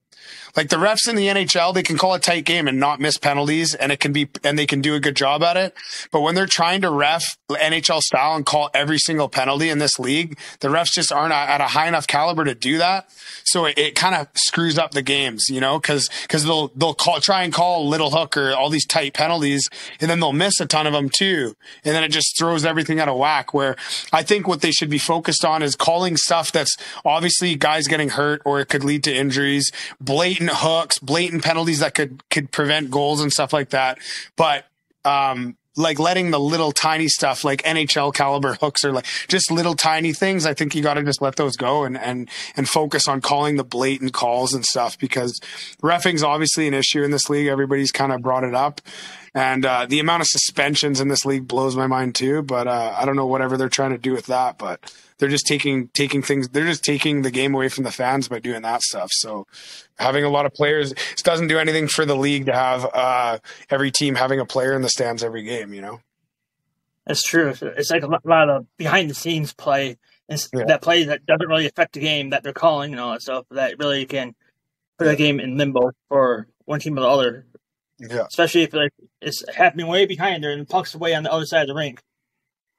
Like the refs in the NHL, they can call a tight game and not miss penalties, and they can do a good job at it. But when they're trying to ref NHL style and call every single penalty in this league, the refs just aren't at a high enough caliber to do that. So it kind of screws up the games, you know, because they'll try and call little hook or all these tight penalties, and then they'll miss a ton of them too, and then it just throws everything out of whack. Where I think what they should be focused on is calling stuff that's obviously guys getting hurt or it could lead to injuries, blatant hooks, blatant penalties that could prevent goals and stuff like that. But like letting the little tiny stuff like NHL caliber hooks or like just little tiny things, I think you got to just let those go and focus on calling the blatant calls and stuff, because reffing's obviously an issue in this league. Everybody's kind of brought it up. And the amount of suspensions in this league blows my mind too. But I don't know whatever they're trying to do with that, but they're just taking things. They're just taking the game away from the fans by doing that stuff. So having a lot of players, it doesn't do anything for the league to have every team having a player in the stands every game, you know? That's true. It's like a lot of behind the scenes play, that play that doesn't really affect the game that they're calling and all that stuff, that really can put a game in limbo for one team or the other. Yeah. Especially if it's happening way behind there and the puck's away on the other side of the rink.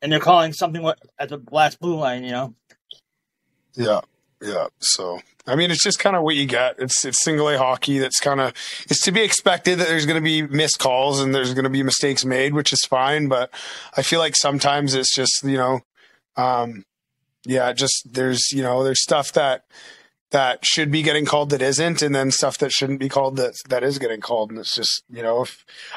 And they're calling something at the last blue line, you know? Yeah. Yeah. So, I mean, it's just kind of what you get. It's single A hockey. That's kind of, it's to be expected that there's going to be missed calls and there's going to be mistakes made, which is fine. But I feel like sometimes it's just, you know, there's stuff that should be getting called that isn't, and then stuff that shouldn't be called that is getting called. And it's just, you know,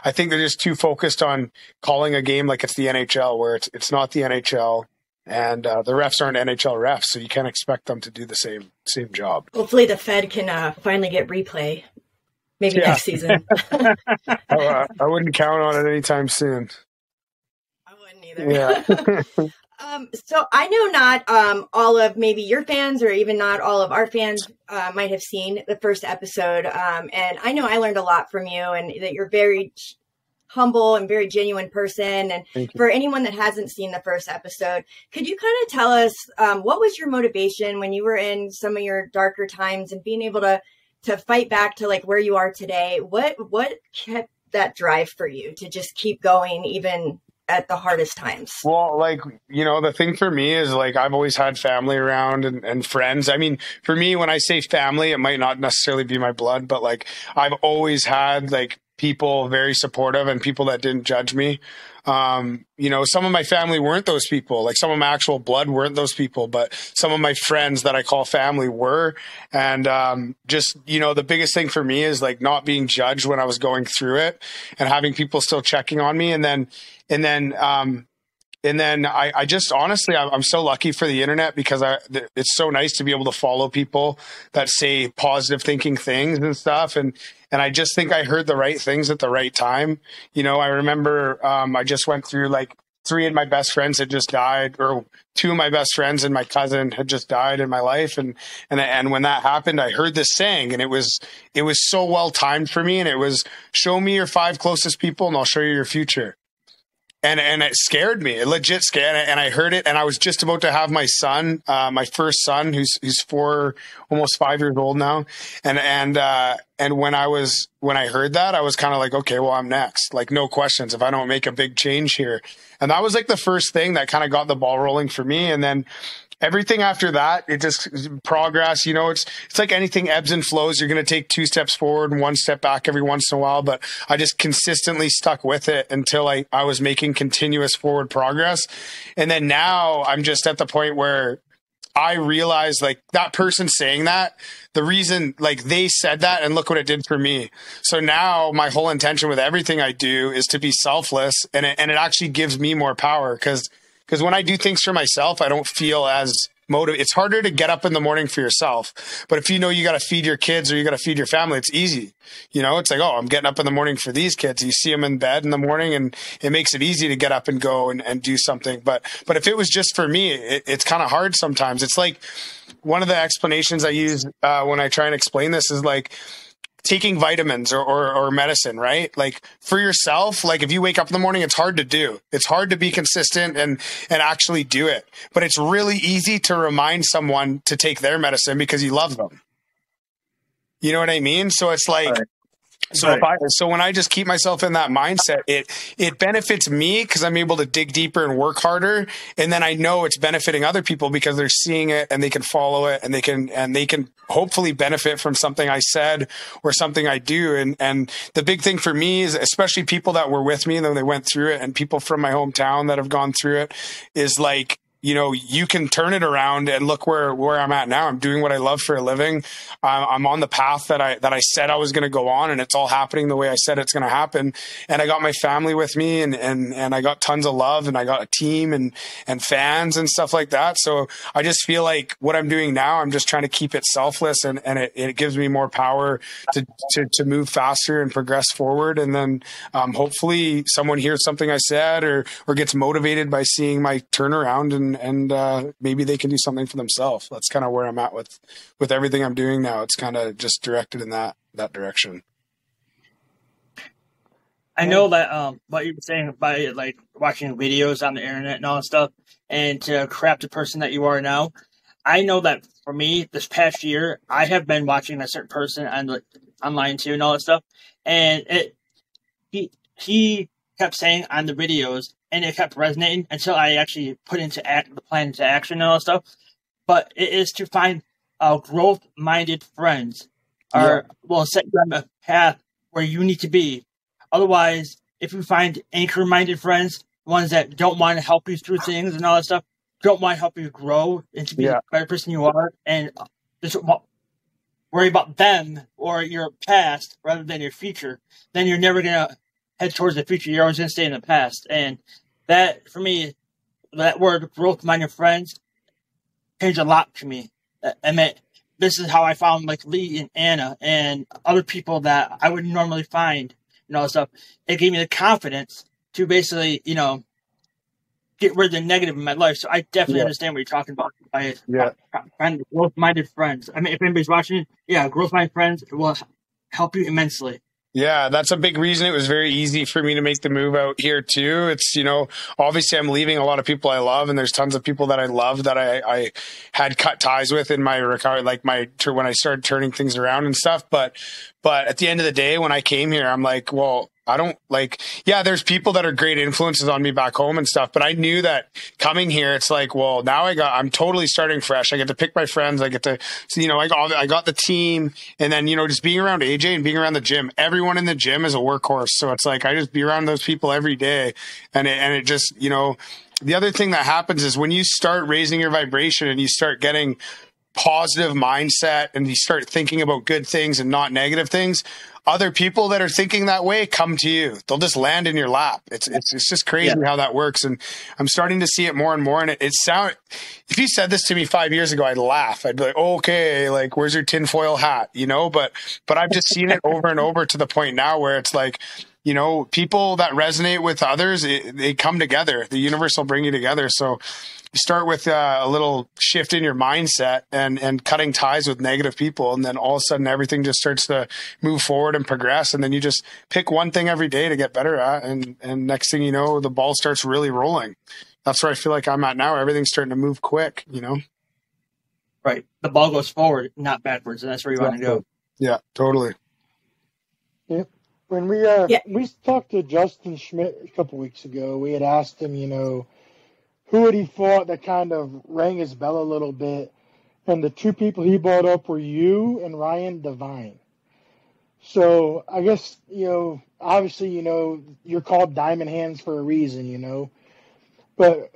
I think they're just too focused on calling a game like it's the NHL, where it's not the NHL, and the refs aren't NHL refs, so you can't expect them to do the same job. Hopefully the Fed can finally get replay, maybe next season. I wouldn't count on it anytime soon. I wouldn't either. Yeah. So I know not all of maybe your fans or even not all of our fans might have seen the first episode. And I know I learned a lot from you, and that you're very humble and very genuine person. And for anyone that hasn't seen the first episode, could you kind of tell us what was your motivation when you were in some of your darker times and being able to fight back to like where you are today? What kept that drive for you to just keep going even at the hardest times? Well, like, you know, the thing for me is like, I've always had family around and friends. I mean, for me, when I say family, it might not necessarily be my blood, but like, I've always had like people very supportive and people that didn't judge me. You know, some of my family weren't those people. Like some of my actual blood weren't those people, but some of my friends that I call family were. And just, you know, the biggest thing for me is like not being judged when I was going through it and having people still checking on me. And then I just honestly, I'm so lucky for the internet because it's so nice to be able to follow people that say positive thinking things and stuff. And I just think I heard the right things at the right time. You know, I remember I just went through like 3 of my best friends had just died, or 2 of my best friends and my cousin had just died in my life. And when that happened, I heard this saying, and it was so well timed for me. And it was, show me your 5 closest people and I'll show you your future. And it scared me. It legit scared. And I heard it, and I was just about to have my son, my first son, who's 4, almost 5 years old now. And when I heard that, I was kind of like, okay, well, I'm next. Like, no questions if I don't make a big change here. And that was like the first thing that kind of got the ball rolling for me. And then everything after that, it just progress. You know, it's like anything, ebbs and flows. You're going to take 2 steps forward and 1 step back every once in a while. But I just consistently stuck with it until I was making continuous forward progress. And then now I'm just at the point where I realize like that person saying that, the reason like they said that, and look what it did for me. So now my whole intention with everything I do is to be selfless, and it actually gives me more power because when I do things for myself, I don't feel as motivated. It's harder to get up in the morning for yourself. But if you know you got to feed your kids or you got to feed your family, it's easy. You know, it's like, oh, I'm getting up in the morning for these kids. You see them in bed in the morning, and it makes it easy to get up and go and do something. But if it was just for me, it's kind of hard sometimes. It's like one of the explanations I use when I try and explain this is like, taking vitamins or medicine, right? Like for yourself, like if you wake up in the morning, it's hard to do. It's hard to be consistent and actually do it. But it's really easy to remind someone to take their medicine because you love them. You know what I mean? So it's like, so when I just keep myself in that mindset, it benefits me because I'm able to dig deeper and work harder. And then I know it's benefiting other people because they're seeing it and they can follow it, and they can hopefully benefit from something I said or something I do. And the big thing for me is, especially people that were with me and then they went through it, and people from my hometown that have gone through it, is like, you know, you can turn it around and look where I'm at now. I'm doing what I love for a living. I'm on the path that I said I was going to go on, and it's all happening the way I said it's going to happen. And I got my family with me, and I got tons of love, and I got a team and fans and stuff like that. So I just feel like what I'm doing now, I'm just trying to keep it selfless, and it gives me more power to move faster and progress forward. And then hopefully someone hears something I said or gets motivated by seeing my turnaround, and maybe they can do something for themselves. That's kind of where I'm at with everything I'm doing now. It's kind of just directed in that direction. I know that what you were saying about like watching videos on the internet and all that stuff, and to craft the person that you are now. I know that for me, this past year, I have been watching a certain person online too and all that stuff, and he kept saying on the videos, and it kept resonating until I actually put the plan into action and all that stuff. But it is to find growth-minded friends, or will set you on a path where you need to be. Otherwise, if you find anchor-minded friends, ones that don't want to help you through things and all that stuff, don't want to help you grow into be the better person you are, and just worry about them or your past rather than your future, then you're never going to head towards the future. You're always going to stay in the past. And that, for me, that word, growth-minded friends, changed a lot to me. I mean, this is how I found like Lee and Anna and other people that I would normally find, and all that stuff. It gave me the confidence to basically, you know, get rid of the negative in my life. So I definitely understand what you're talking about by finding growth-minded friends. I mean, if anybody's watching, growth-minded friends will help you immensely. Yeah, that's a big reason it was very easy for me to make the move out here too. It's, obviously I'm leaving a lot of people I love, and there's tons of people that I love that I had cut ties with in my recovery, like when I started turning things around and stuff. But at the end of the day, when I came here, I'm like, well, I don't there's people that are great influences on me back home and stuff, but I knew that coming here, it's like, well, now I'm totally starting fresh. I get to pick my friends. I get to, I got the team, and then, just being around AJ and being around the gym, everyone in the gym is a workhorse. So it's like, I just be around those people every day. And it just, the other thing that happens is when you start raising your vibration and you start getting positive mindset and you start thinking about good things and not negative things, other people that are thinking that way come to you. They'll just land in your lap. It's just crazy how that works. And I'm starting to see it more and more. And if you said this to me 5 years ago, I'd laugh. I'd be like, okay, like, where's your tinfoil hat? But I've just seen it over and over to the point now where it's like, people that resonate with others, they come together. The universe will bring you together. So you start with a little shift in your mindset and cutting ties with negative people. And then all of a sudden everything just starts to move forward and progress. And then you just pick one thing every day to get better at. And next thing you know, the ball starts really rolling. That's where I feel like I'm at now. Everything's starting to move quick, Right. The ball goes forward, not backwards. And that's where you want to go. Yeah, totally. Yeah. When we talked to Justin Schmidt a couple weeks ago, we had asked him, who had he fought that kind of rang his bell a little bit, and the two people he brought up were you and Ryan Devine. So I guess, obviously, you're called Diamond Hands for a reason, but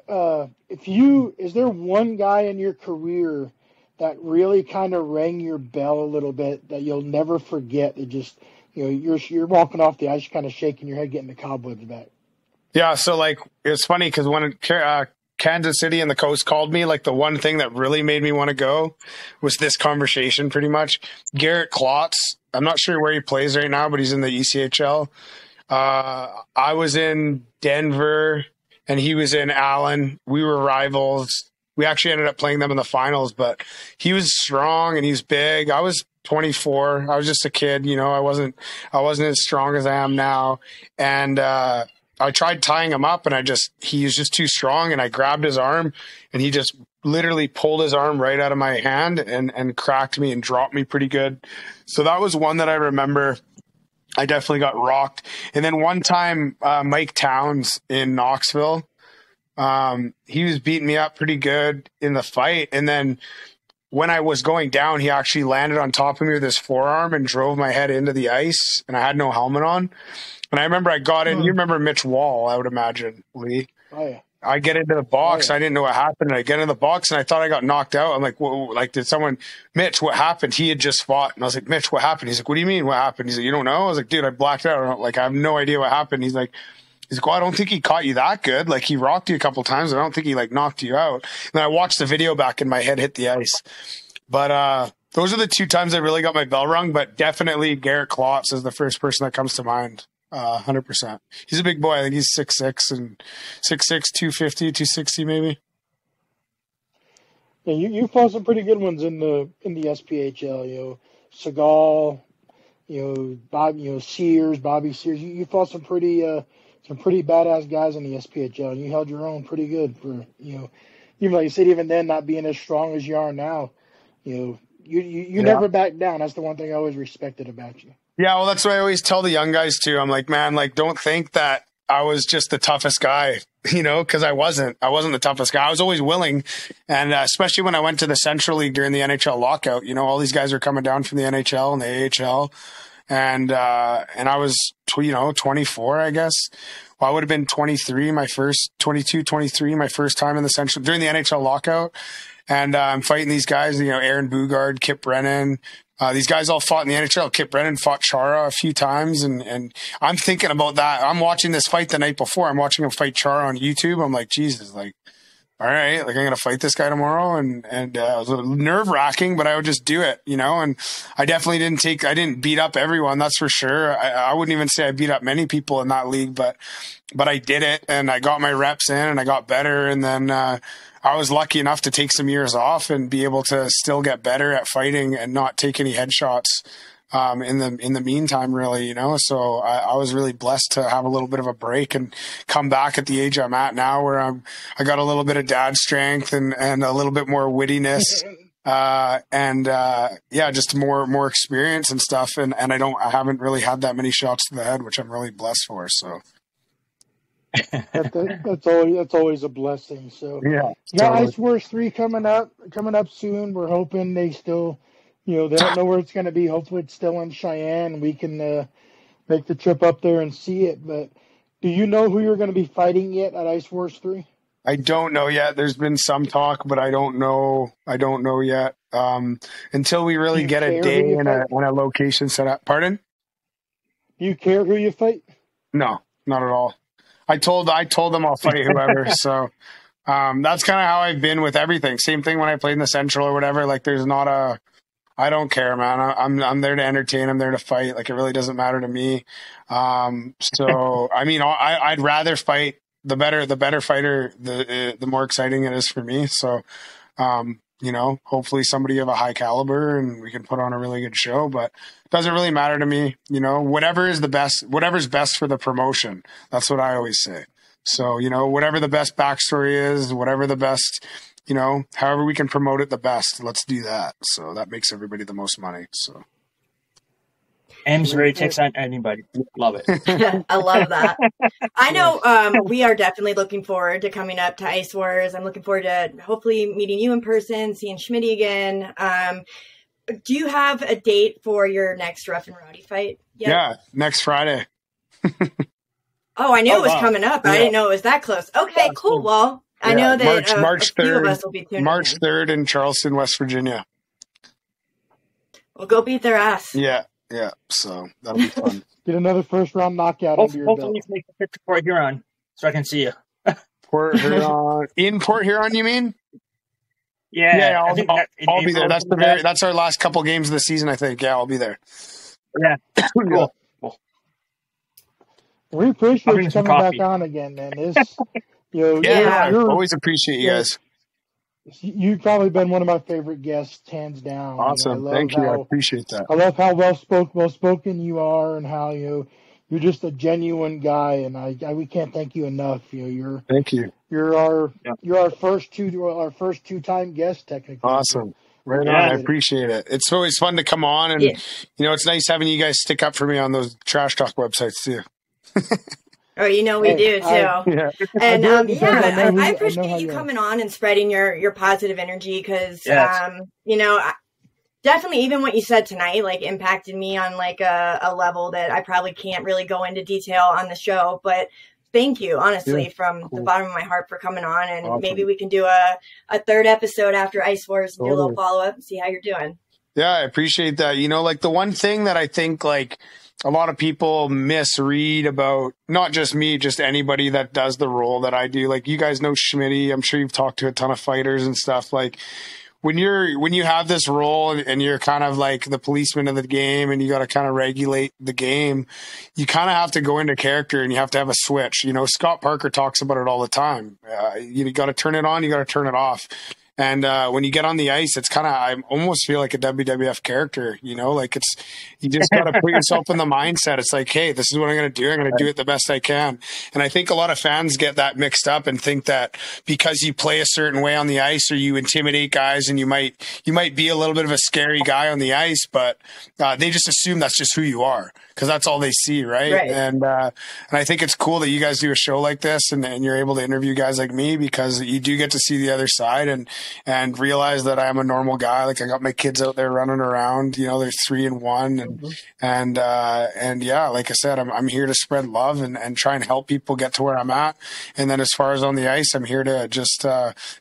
is there one guy in your career that really kind of rang your bell a little bit that you'll never forget, that just, you're walking off the ice, kind of shaking your head, getting the cobwebs back? Yeah. So it's funny because when Kansas City and the Coast called me, the one thing that really made me want to go was this conversation pretty much. Garrett Klotz, I'm not sure where he plays right now, but he's in the ECHL. I was in Denver and he was in Allen. We were rivals. We actually ended up playing them in the finals, but he was strong and he's big. I was 24. I was just a kid, I wasn't as strong as I am now. And, I tried tying him up and he was just too strong, and I grabbed his arm and he just literally pulled his arm right out of my hand and cracked me and dropped me pretty good. So that was one that I remember. I definitely got rocked. And then one time, Mike Towns in Knoxville, he was beating me up pretty good in the fight. And then when I was going down, he actually landed on top of me with his forearm and drove my head into the ice, and I had no helmet on. And I remember I got in. You remember Mitch Wall, I would imagine, Lee. Oh, yeah. I get into the box. Oh, yeah. I didn't know what happened. I get in the box, and I thought I got knocked out. I'm like, whoa, did someone, Mitch, what happened? He had just fought. And I was like, Mitch, what happened? He's like, what do you mean, what happened? He's like, you don't know? I was like, dude, I blacked out. I have no idea what happened. He's like, well, I don't think he caught you that good. He rocked you a couple times. I don't think he, knocked you out. And then I watched the video back, and my head hit the ice. But those are the two times I really got my bell rung. But definitely Garrett Klotz is the first person that comes to mind. 100%. He's a big boy. I think he's 6'6" and 6'6", 250, 260 maybe. Yeah, you fought some pretty good ones in the SPHL. Seagal, Sears, Bobby Sears. You fought some pretty badass guys in the SPHL, and you held your own pretty good for even like you said, even then not being as strong as you are now. You never backed down. That's the one thing I always respected about you. Yeah, well, that's what I always tell the young guys too. I'm like, man, don't think that I was just the toughest guy, because I wasn't the toughest guy. I was always willing. And especially when I went to the Central League during the NHL lockout, all these guys were coming down from the NHL and the AHL. And I was, 24, I guess. Well, I would have been 23, 22, 23, my first time in the Central during the NHL lockout. And I'm fighting these guys, Aaron Bugard, Kip Brennan. These guys all fought in the NHL. Kip Brennan fought Chara a few times, and I'm thinking about that. I'm watching this fight the night before. I'm watching him fight Chara on YouTube. I'm like, Jesus, all right, I'm going to fight this guy tomorrow. And it was nerve wracking, but I would just do it, and I definitely didn't beat up everyone. That's for sure. I wouldn't even say I beat up many people in that league, but I did it, and I got my reps in and I got better. And then, I was lucky enough to take some years off and be able to still get better at fighting and not take any headshots. in the meantime, really, so I was really blessed to have a little bit of a break and come back at the age I'm at now, where I got a little bit of dad strength and a little bit more wittiness. Just more experience and stuff. And I haven't really had that many shots to the head, which I'm really blessed for. So that's always a blessing. So yeah, totally. Ice Wars 3 coming up soon. We're hoping they still, they don't know where it's going to be. Hopefully it's still in Cheyenne. We can make the trip up there and see it. But do you know who you're going to be fighting yet at Ice Wars 3? I don't know yet. There's been some talk, but I don't know yet. Until we really get a day and a location set up. Pardon? Do you care who you fight? No, not at all. I told them I'll fight whoever. So that's kind of how I've been with everything. Same thing when I played in the Central or whatever. Like, there's not I don't care, man. I'm there to entertain. I'm there to fight. Like, it really doesn't matter to me. So I mean, I'd rather fight the better fighter, the more exciting it is for me. So, hopefully somebody of a high caliber and we can put on a really good show, but it doesn't really matter to me. Whatever's best for the promotion. That's what I always say. So, whatever the best backstory is, whatever the best, however we can promote it the best, let's do that. So that makes everybody the most money. So. Amesbury takes on anybody. Love it. I love that. I know we are definitely looking forward to coming up to Ice Wars. I'm looking forward to hopefully meeting you in person, seeing Schmitty again. Do you have a date for your next Rough and Rowdy fight yet? Yeah, next Friday. Oh, I knew it was coming up. Yeah. I didn't know it was that close. Okay, cool. Well, I know that March 3rd, few of us will be tuning March 3rd in Charleston, West Virginia. We'll go beat their ass. Yeah, so that'll be fun. Get another first-round knockout under your belt. Hopefully you make it to Port Huron so I can see you. Port Huron. In Port Huron, you mean? Yeah, I'll be there. That's our last couple games of the season, I think. Yeah, I'll be there. Yeah, cool. We appreciate you coming back on again, man. I always appreciate you guys. You've probably been one of my favorite guests, hands down. Awesome. Thank you. I appreciate that. I love how well spoken you are, and how you're just a genuine guy. And we can't thank you enough. Thank you. You're our first two-time guest, technically. Awesome. Right on. I appreciate it. It's always fun to come on, and it's nice having you guys stick up for me on those trash talk websites too. Oh, we do too. And I appreciate you coming on and spreading your positive energy, because definitely even what you said tonight impacted me on a level that I probably can't really go into detail on the show. But thank you, honestly, from the bottom of my heart for coming on, and maybe we can do a third episode after Ice Wars and do a little follow up and see how you're doing. Yeah, I appreciate that. The one thing that I think a lot of people misread about not just me, just anybody that does the role that I do. You guys know Schmitty. I'm sure you've talked to a ton of fighters and stuff. When you have this role and you're kind of like the policeman of the game, and you got to kind of regulate the game, you kind of have to go into character, and you have to have a switch. Scott Parker talks about it all the time. You got to turn it on, you got to turn it off. And when you get on the ice, it's kind of, I almost feel like a WWF character, you just got to put yourself in the mindset. It's like, hey, this is what I'm going to do. I'm going to do it the best I can. And I think a lot of fans get that mixed up and think that because you play a certain way on the ice, or you intimidate guys, and you might be a little bit of a scary guy on the ice, but they just assume that's just who you are, because that's all they see. Right. And I think it's cool that you guys do a show like this, and you're able to interview guys like me, because you do get to see the other side and realize that I'm a normal guy. I got my kids out there running around, they're 3 and 1, and like I said, I'm here to spread love and try and help people get to where I'm at. And then as far as on the ice, I'm here to just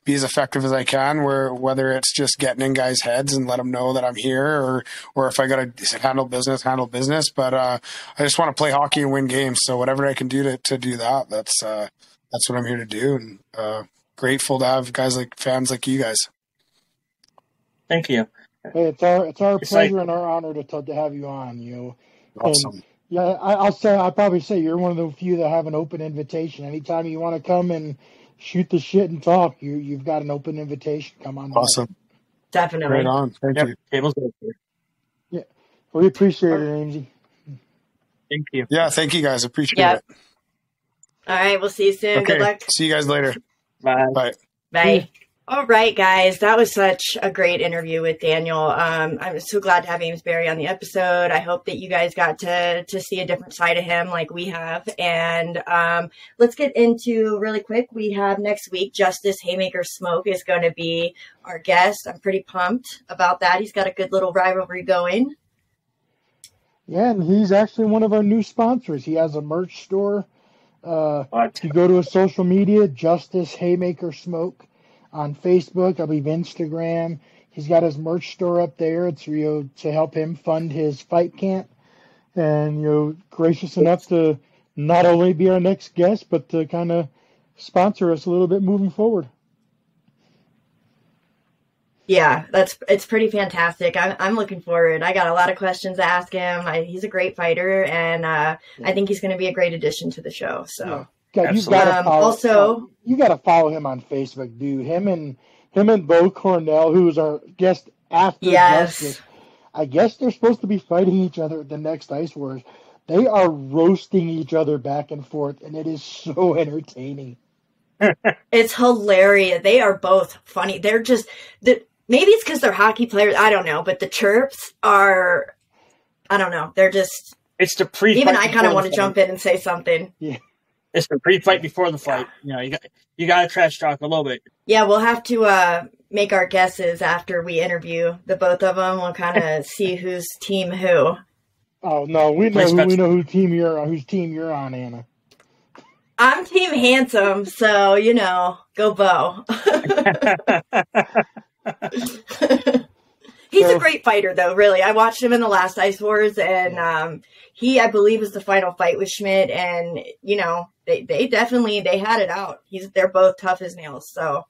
be as effective as I can, whether it's just getting in guys' heads and let them know that I'm here, or if I got to handle business. But I just want to play hockey and win games. So whatever I can do to do that, that's what I'm here to do. And grateful to have fans like you guys. Thank you. Hey, it's our pleasure and our honor to have you on. Awesome. And, I'll probably say you're one of the few that have an open invitation. Anytime you want to come and shoot the shit and talk, you've got an open invitation. Come on. Awesome. Definitely. Right on. Thank you. Tables open. Yeah. We appreciate it, Amesy. Thank you. Yeah, thank you guys. Appreciate it. All right, we'll see you soon. Okay. Good luck. See you guys later. Bye. Bye. Bye. All right, guys. That was such a great interview with Daniel. I'm so glad to have Amesbury on the episode. I hope that you guys got to see a different side of him like we have. And let's get into really quick. We have next week, Justice Haymaker Smoke is going to be our guest. I'm pretty pumped about that. He's got a good little rivalry going. Yeah, and he's actually one of our new sponsors. He has a merch store. If you go to his social media, Justice Haymaker Smoke on Facebook, I believe Instagram. He's got his merch store up there. It's to help him fund his fight camp. And gracious enough to not only be our next guest, but to kind of sponsor us a little bit moving forward. Yeah, it's pretty fantastic. I'm looking forward. I got a lot of questions to ask him. He's a great fighter, and I think he's going to be a great addition to the show. So, you gotta follow him on Facebook, dude. Him and Bo Cornell, who was our guest after Justice. I guess they're supposed to be fighting each other at the next Ice Wars. They are roasting each other back and forth, and it is so entertaining. It's hilarious. They are both funny. They're just maybe it's because they're hockey players. I don't know, but the chirps are. I don't know. They're just. It's the pre. Even I kind of want to jump in and say something. Yeah. It's the pre-fight before the fight. You got to trash talk a little bit. Yeah, we'll have to make our guesses after we interview the both of them. We'll kind of see who's team who. Oh no, we know whose team you're on, Anna. I'm team handsome, so go Bo. He's a great fighter, though. Really, I watched him in the last Ice Wars, and he, I believe, was the final fight with Schmidt, and they definitely had it out. They're both tough as nails. So,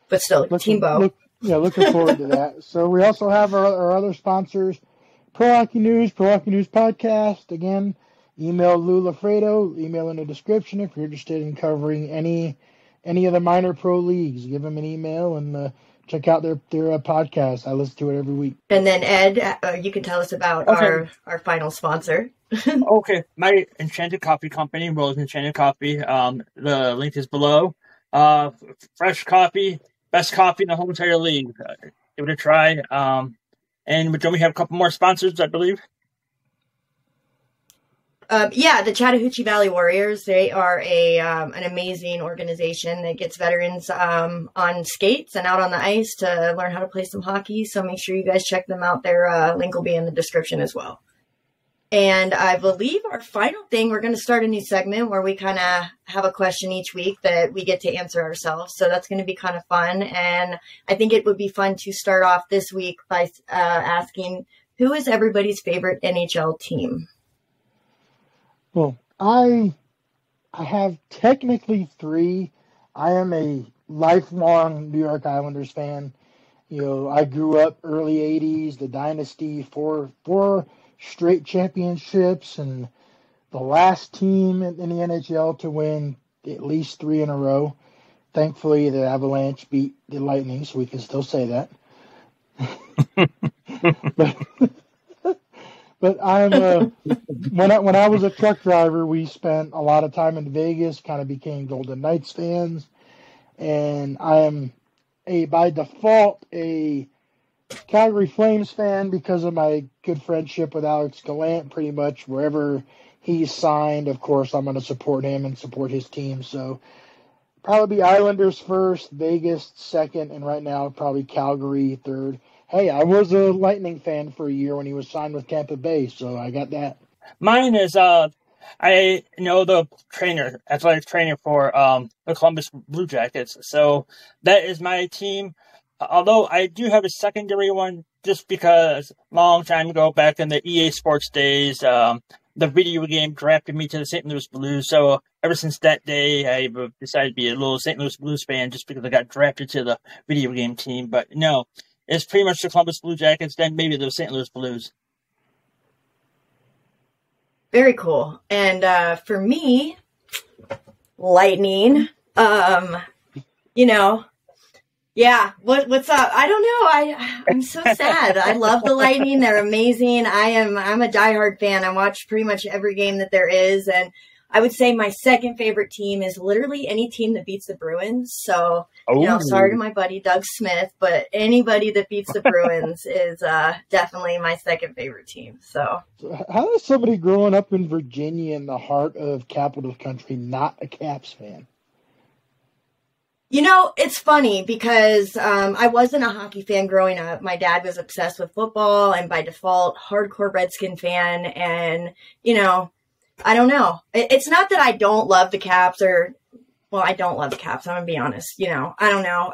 but still, Team Bo. Looking forward to that. So we also have our other sponsors, Pro Hockey News Podcast. Again, email Lou.Lafrado. Email in the description if you're interested in covering any of the minor pro leagues. Give them an email and check out their podcast. I listen to it every week. And then Ed, you can tell us about our final sponsor. Okay, my Enchanted Coffee Company, Rose Enchanted Coffee. The link is below. Fresh coffee, best coffee in the whole entire league. Give it a try. And don't we have a couple more sponsors, I believe? The Chattahoochee Valley Warriors. They are an amazing organization that gets veterans on skates and out on the ice to learn how to play some hockey. So make sure you guys check them out. Their link will be in the description as well. And I believe our final thing, we're going to start a new segment where we kind of have a question each week that we get to answer ourselves. So that's going to be kind of fun. And I think it would be fun to start off this week by asking, who is everybody's favorite NHL team? Well, I have technically three. I am a lifelong New York Islanders fan. I grew up early 80s, the dynasty, four straight championships, and the last team in the NHL to win at least 3 in a row. Thankfully, the Avalanche beat the Lightning, so we can still say that. But I'm when I was a truck driver, we spent a lot of time in Vegas, kind of became Golden Knights fans, and I am by default a Calgary Flames fan because of my good friendship with Alex Gallant. Pretty much wherever he's signed, of course, I'm going to support him and support his team. So probably Islanders first, Vegas second, and right now probably Calgary third. Hey, I was a Lightning fan for a year when he was signed with Tampa Bay, so I got that. Mine is I know the athletic trainer for the Columbus Blue Jackets, so that is my team. Although I do have a secondary one, just because long time ago, back in the EA Sports days, the video game drafted me to the St. Louis Blues. So ever since that day, I decided to be a little St. Louis Blues fan just because I got drafted to the video game team. But no, it's pretty much the Columbus Blue Jackets, then maybe the St. Louis Blues. Very cool. And for me, Lightning, Yeah, what's up? I don't know. I'm so sad. I love the Lightning. They're amazing. I'm a diehard fan. I watch pretty much every game that there is, and I would say my second favorite team is literally any team that beats the Bruins. So, sorry to my buddy Doug Smith, but anybody that beats the Bruins is definitely my second favorite team. So, how is somebody growing up in Virginia in the heart of Capital Country not a Caps fan? It's funny because I wasn't a hockey fan growing up. My dad was obsessed with football and by default, hardcore Redskin fan. And, I don't know. It's not that I don't love the Caps I don't love the Caps. I'm going to be honest. I don't know.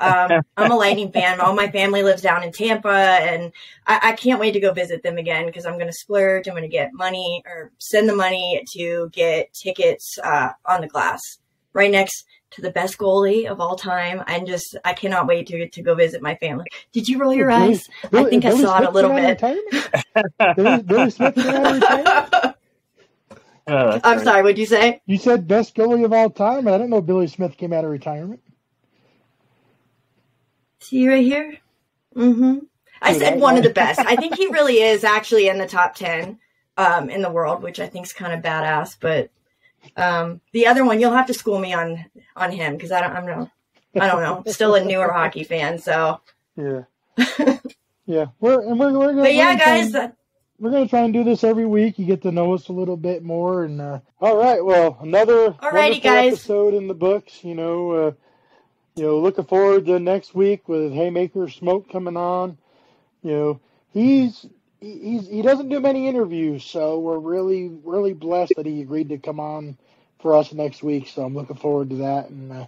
I'm a Lightning fan. All my family lives down in Tampa, and I can't wait to go visit them again because I'm going to splurge. I'm going to get money or send the money to get tickets on the glass right next to the best goalie of all time. I cannot wait to go visit my family. Did you roll your eyes? I think I saw it a little bit. Billy Smith came out of retirement? I'm sorry, what'd you say? You said best goalie of all time, and I didn't know Billy Smith came out of retirement. See right here? Mm-hmm. I said one of the best. I think he really is actually in the top 10 in the world, which I think is kind of badass. But the other one, you'll have to school me on him because I don't know. Still a newer hockey fan, so yeah. Yeah. We're gonna, but yeah, guys. We're going to try and do this every week. You get to know us a little bit more. And all right, well, another wonderful episode in the books. Looking forward to next week with Haymaker Smoke coming on. He doesn't do many interviews, so we're really, really blessed that he agreed to come on for us next week. So I'm looking forward to that. And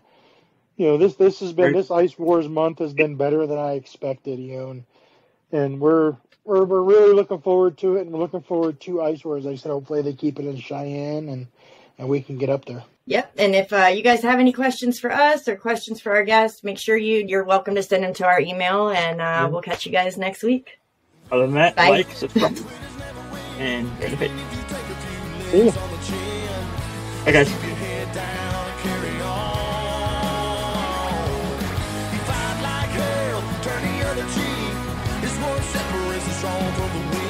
this Ice Wars month has been better than I expected. And we're really looking forward to it, and we're looking forward to Ice Wars. Like I said, hopefully they keep it in Cheyenne, and we can get up there. Yep. And if you guys have any questions for us or questions for our guests, make sure you're welcome to send them to our email, and we'll catch you guys next week. Other than that, bye. Like, subscribe, and get the pit. See ya. Bye, guys. Separates the strong from the weak.